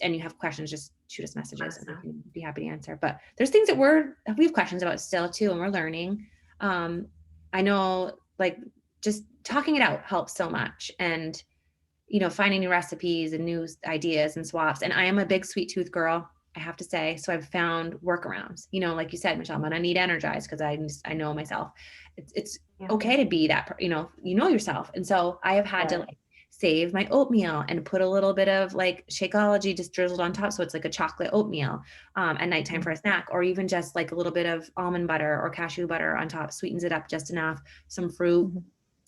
and you have questions, just shoot us messages and we can be happy to answer. But there's things that we have questions about still too, and we're learning. I know, like, just talking it out helps so much, and you know, finding new recipes and new ideas and swaps. And I am a big sweet tooth girl, I have to say. So I've found workarounds, you know, like you said, Michelle, I'm gonna need energized because I know myself. It's okay to be that, you know yourself. And so I have had to like save my oatmeal and put a little bit of like Shakeology just drizzled on top. So it's like a chocolate oatmeal at nighttime for a snack, or even just like a little bit of almond butter or cashew butter on top, sweetens it up just enough, some fruit.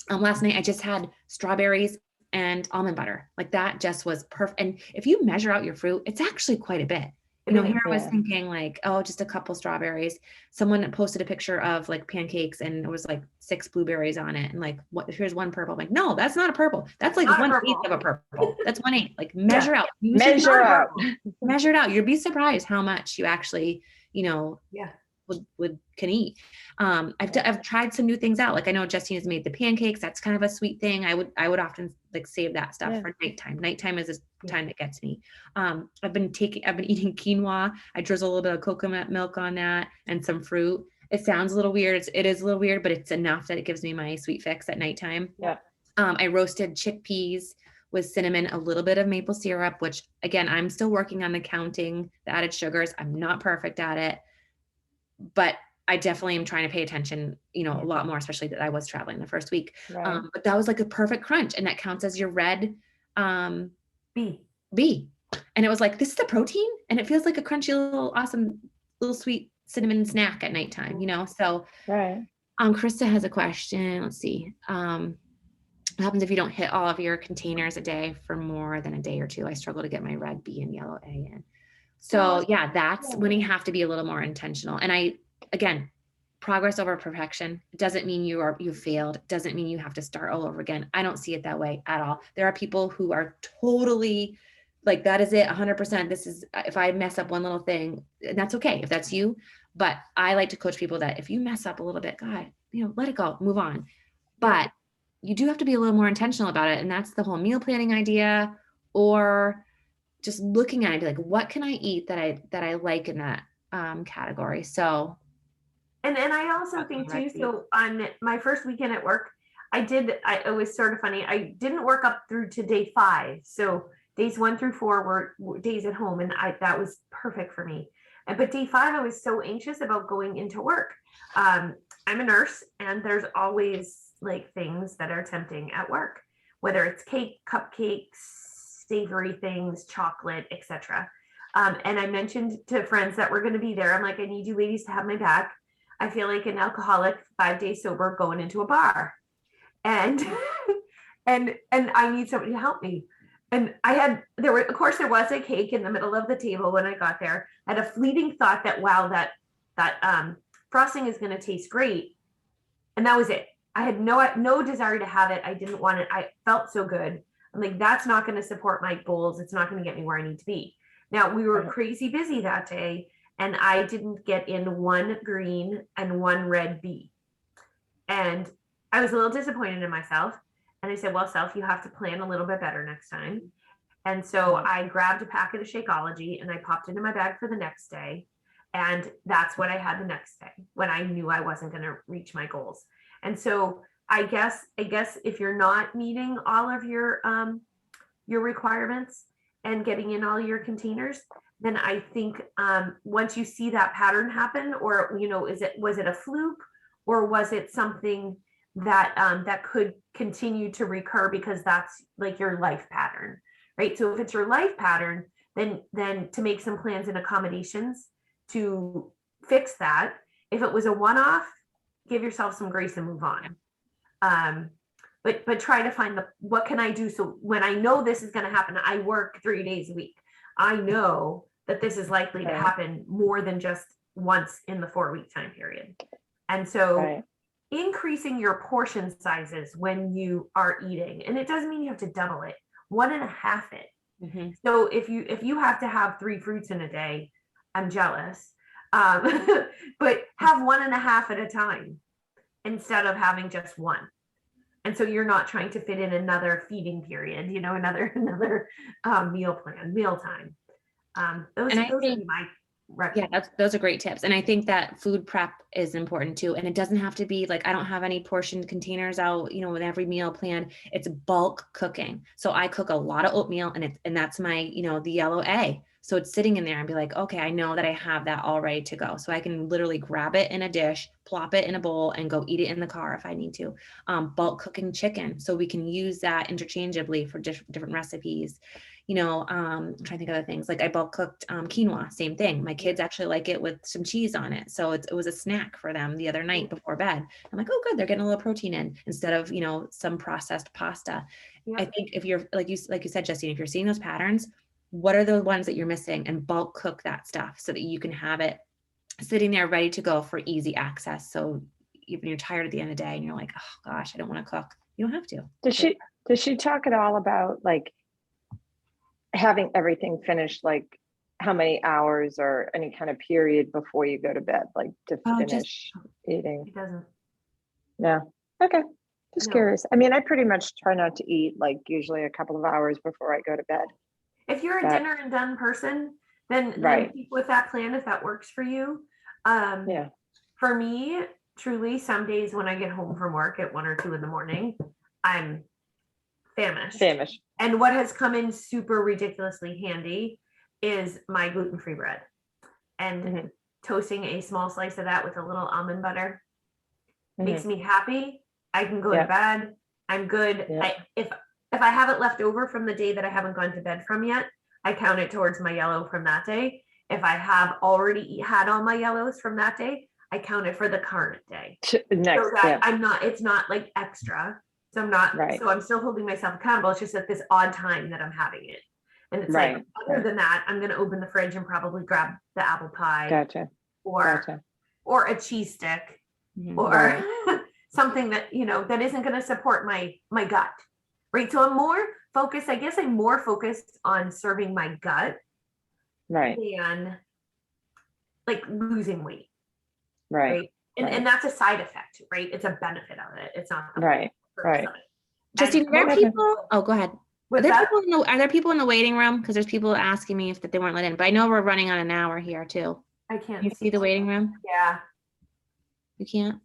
Last night I just had strawberries and almond butter. Like that just was perfect. And if you measure out your fruit, it's actually quite a bit. You know, here I was thinking like, oh, just a couple strawberries. Someone posted a picture of like pancakes and it was like 6 blueberries on it. And like, here's one purple. I'm like, no, that's not a purple. That's like 1/8 of a purple. That's 1/8. Like measure out. Measure out. Measure it out. You'd be surprised how much you actually, you know, can eat. I've tried some new things out. Like I know Justine has made the pancakes. That's kind of a sweet thing. I would often like save that stuff for nighttime. Nighttime is a time that gets me. I've been eating quinoa. I drizzle a little bit of coconut milk on that and some fruit. It sounds a little weird. It is a little weird, but it's enough that it gives me my sweet fix at nighttime. Yeah. I roasted chickpeas with cinnamon, a little bit of maple syrup, which again, I'm still working on the added sugars. I'm not perfect at it, but I definitely am trying to pay attention, you know, a lot more, especially that I was traveling the first week. Right. But that was like a perfect crunch, and that counts as your red B. And it was like, this is the protein, and it feels like a crunchy little awesome little sweet cinnamon snack at nighttime, you know? So Krista has a question. Let's see. What happens if you don't hit all of your containers a day for more than a day or two? I struggle to get my red B and yellow A in. So yeah, that's when you have to be a little more intentional. And again, progress over perfection doesn't mean you failed. Doesn't mean you have to start all over again. I don't see it that way at all. There are people who are totally like, that is it, 100%. This is, if I mess up one little thing, and that's okay if that's you. But I like to coach people that if you mess up a little bit, God, you know, let it go, move on. But you do have to be a little more intentional about it. And that's the whole meal planning idea, or just looking at it, be like, what can I eat that I like in that category? So. And I also think too, so on my first weekend at work, it was sort of funny. I didn't work up through to day 5. So days 1 through 4 were days at home, and that was perfect for me. But day 5, I was so anxious about going into work. I'm a nurse, and there's always like things that are tempting at work, whether it's cake, cupcakes, savory things, chocolate, etc. And I mentioned to friends that were going to be there, I'm like, I need you ladies to have my back. I feel like an alcoholic 5 days sober going into a bar. And and I need somebody to help me. And of course there was a cake in the middle of the table when I got there. I had a fleeting thought that, wow, that frosting is going to taste great. And that was it. I had no desire to have it. I didn't want it. I felt so good. I'm like, that's not going to support my goals. It's not going to get me where I need to be. Now, we were crazy busy that day, and I didn't get in one green and one red bee. And I was a little disappointed in myself. And I said, well, self, you have to plan a little bit better next time. And so I grabbed a packet of Shakeology and I popped it in my bag for the next day. And that's what I had the next day when I knew I wasn't going to reach my goals. And so I guess if you're not meeting all of your requirements and getting in all your containers, then I think once you see that pattern happen, or, you know, was it a fluke, or was it something that that could continue to recur because that's like your life pattern, right? So if it's your life pattern, then to make some plans and accommodations to fix that. If it was a one-off, give yourself some grace and move on. But try to find what can I do? So when I know this is going to happen, I work 3 days a week. I know that this is likely to happen more than just once in the 4-week time period. And so increasing your portion sizes when you are eating, and it doesn't mean you have to double it, 1.5 it. Mm-hmm. So if you have to have 3 fruits in a day, I'm jealous. But have 1.5 at a time instead of having just one. And so you're not trying to fit in another feeding period, you know, another meal time. Those would be my recommendation. Those are great tips. And I think that food prep is important too. And it doesn't have to be like, I don't have any portioned containers out, you know, with every meal plan. It's bulk cooking. So I cook a lot of oatmeal, and that's my, you know, the yellow A. So it's sitting in there and be like, okay, I know that I have that all ready to go. So I can literally grab it in a dish, plop it in a bowl, and go eat it in the car if I need to. Bulk cooking chicken. So we can use that interchangeably for different recipes. You know, I'm trying to think of other things. Like I bulk cooked quinoa, same thing. My kids actually like it with some cheese on it. So it was a snack for them the other night before bed. I'm like, oh, good. They're getting a little protein in instead of, you know, some processed pasta. Yeah. I think if you're, like you said, Justine, if you're seeing those patterns, what are the ones that you're missing, and bulk cook that stuff so that you can have it sitting there ready to go for easy access. So even you're tired at the end of the day and you're like, oh gosh, I don't want to cook. You don't have to. Does she talk at all about like having everything finished, like how many hours or any kind of period before you go to bed, like to finish eating? It doesn't. No. Okay. Just curious. I mean, I pretty much try not to eat like usually a couple of hours before I go to bed. If you're a dinner and done person, then keep with that plan if that works for you. For me, truly, some days when I get home from work at 1 or 2 in the morning, I'm famished. And what has come in super ridiculously handy is my gluten-free bread. And toasting a small slice of that with a little almond butter makes me happy. I can go to bed. I'm good. If I have it left over from the day that I haven't gone to bed from yet, I count it towards my yellow from that day. If I have already had all my yellows from that day, I count it for the current day. It's not like extra. So I'm not, so I'm still holding myself accountable. It's just at this odd time that I'm having it. And it's like, other than that, I'm going to open the fridge and probably grab the apple pie or a cheese stick or something that, you know, that isn't going to support my gut. Right. So I'm more focused on serving my gut than like losing weight. Right. And that's a side effect, right? It's a benefit of it. It's not the Justine, are there people? Oh, go ahead. Are there people in the waiting room? Because there's people asking me if they weren't let in, but I know we're running on an hour here too. I can't. You see the waiting room? Yeah. You can't?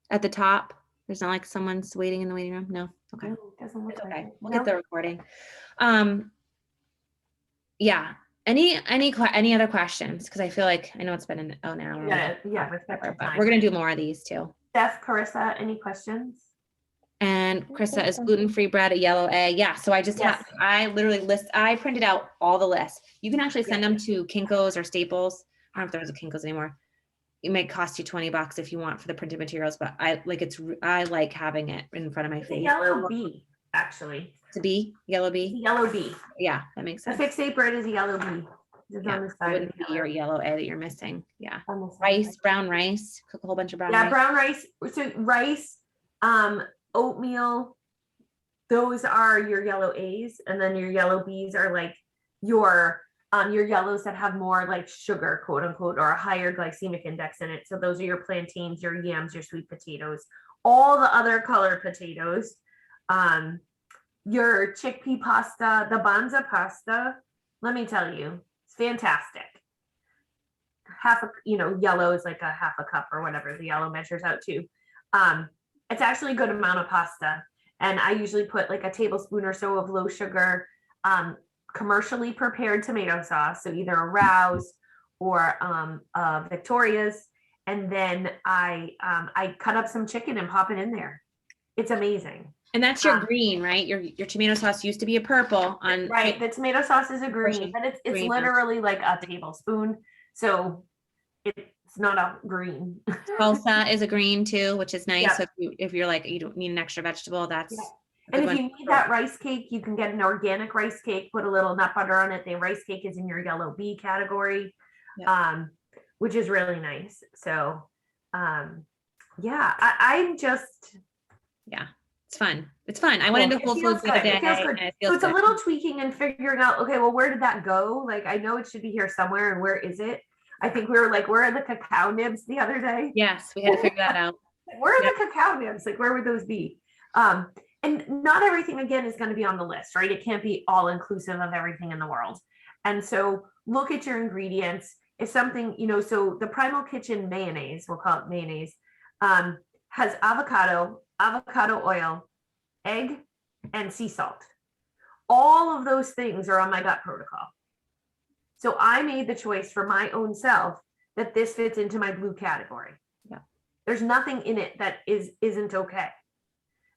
At the top? There's not like someone's waiting in the waiting room? No. Okay. No, it doesn't look okay. Like we'll get the recording. Yeah. Any other questions? Because I feel like I know it's been an hour. Yeah. Respect your time. We're gonna do more of these too. Steph, Carissa, any questions? And Krista, is Awesome. gluten-free bread a yellow A? Yeah. So I just Yes. I printed out all the lists. You can actually send them to Kinko's or Staples. I don't know if there's a Kinko's anymore. It may cost you $20 if you want for the printed materials, but I like having it in front of my It's a face. yellow bee, actually. It's a bee, yellow It's a bee. yellow bee. Yeah, that makes A sense. fixate bread is a yellow bee. It's Yeah, on the it side. wouldn't be your yellow A that you're missing. Yeah. On the side. Rice, brown rice, cook a whole bunch of brown Yeah, rice. brown rice. So rice, oatmeal, those are your yellow A's, and then your yellow B's are like your yellows that have more like sugar, quote unquote, or a higher glycemic index in it. So those are your plantains, your yams, your sweet potatoes, all the other colored potatoes, your chickpea pasta, the banza pasta. Let me tell you, it's fantastic. Half a, yellow is like a half a cup or whatever the yellow measures out to. It's actually a good amount of pasta. And I usually put like a tablespoon or so of low sugar, commercially prepared tomato sauce. So either a Rouse or Victoria's. And then I cut up some chicken and pop it in there. It's amazing. And that's your green, right? Your tomato sauce used to be a purple on. Right. The tomato sauce is a green, but it's green. literally like a tablespoon. So it's not a green. Salsa is a green too, which is nice. Yeah. So if you're like, you don't need an extra vegetable, that's. Yeah. a good And if one. you need that rice cake, you can get an organic rice cake, put a little nut butter on it. The rice cake is in your yellow bee category, which is really nice. So, yeah, I'm just. Yeah, it's fun. It's fun. I went into Whole Foods the other day. It feels good. And So it's good. a little tweaking and figuring out, okay, well, where did that go? Like, I know it should be here somewhere, and where is it? I think we were like, where are the cacao nibs the other day? Yes, we had to figure that out. Where are the cacao nibs? Like, where would those be? And not everything, again, is going to be on the list, right? It can't be all inclusive of everything in the world. And so look at your ingredients. If something, so the Primal Kitchen mayonnaise, we'll call it mayonnaise, has avocado oil, egg, and sea salt. All of those things are on my gut protocol. So I made the choice for my own self that this fits into my blue category. Yeah. There's nothing in it that isn't okay.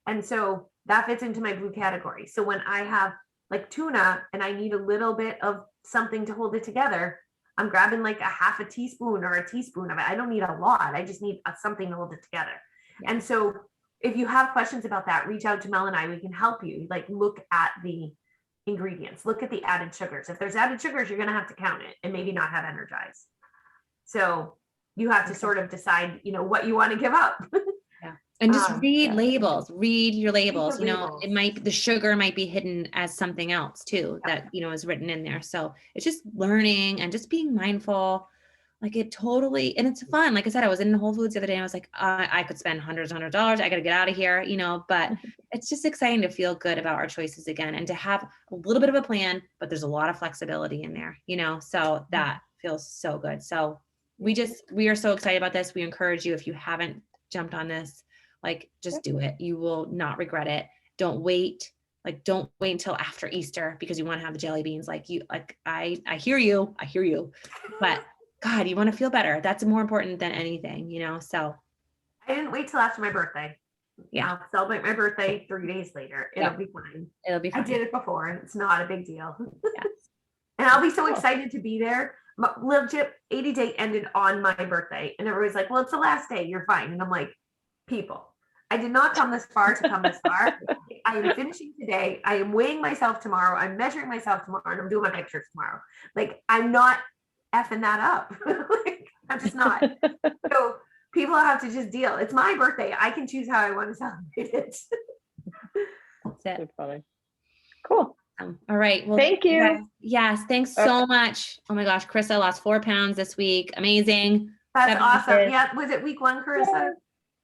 And so that fits into my blue category. So when I have like tuna and I need a little bit of something to hold it together, I'm grabbing like a half a teaspoon or a teaspoon of it. I don't need a lot. I just need something to hold it together. Yeah. And so if you have questions about that, reach out to Mel and I. We can help you. Like, look at the ingredients, look at the added sugars. If there's added sugars, you're going to have to count it and maybe not have Energize. So you have to sort of decide, what you want to give up. Yeah. And just read labels, read your labels. labels. The sugar might be hidden as something else too, that, is written in there. So it's just learning and just being mindful. Like, it totally, and it's fun. Like I said, I was in Whole Foods the other day and I was like, I could spend hundreds I got to get out of here, but it's just exciting to feel good about our choices again and to have a little bit of a plan, but there's a lot of flexibility in there, so that feels so good. So we are so excited about this. We encourage you, if you haven't jumped on this, like, just do it. You will not regret it. Don't wait. Like, don't wait until after Easter because you want to have the jelly beans. I hear you, but God, you want to feel better. That's more important than anything, so. I didn't wait till after my birthday. Yeah. I'll celebrate my birthday 3 days later. It'll be fine. It'll be fine. I did it before and it's not a big deal. Yeah. And I'll be so excited to be there. Legit 80 day ended on my birthday. And everybody's like, well, it's the last day. You're fine. And I'm like, people, I did not come this far to come this far. I am finishing today. I am weighing myself tomorrow. I'm measuring myself tomorrow and I'm doing my pictures tomorrow. Like, I'm not effing that up. Like, I'm just not. So people have to just deal. It's my birthday. I can choose how I want to celebrate it. That's it. So funny. Cool. All right. Well, thank you. Guys, yes. Thanks so much. Oh my gosh. Carissa lost 4 pounds this week. Amazing. That's 7 awesome. weeks. Yeah. Was it week 1, Carissa? Yeah.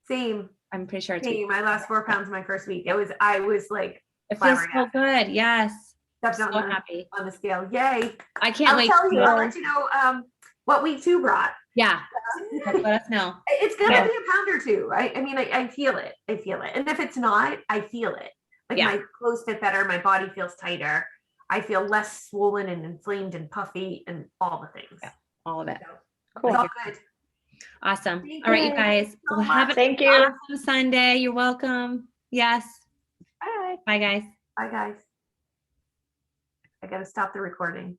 Same. I'm pretty sure it's Same. I lost 4 pounds my first week. I was like, it feels so good. Yes. I'm stepped so on happy. the scale. Yay. I can't wait. I'll let you know what week 2 brought. Yeah. Let us know. It's gonna be a pound or two. I mean, I feel it. I feel it. And if it's not, I feel it. Like, my clothes fit better, my body feels tighter. I feel less swollen and inflamed and puffy and all the things. Yeah, all of it. So, Cool. it's all good. Awesome. Thank All right, you you guys. so Well, have much. an Thank you. awesome Sunday. You're welcome. Yes. Bye. Bye, guys. Bye, guys. I gotta stop the recording.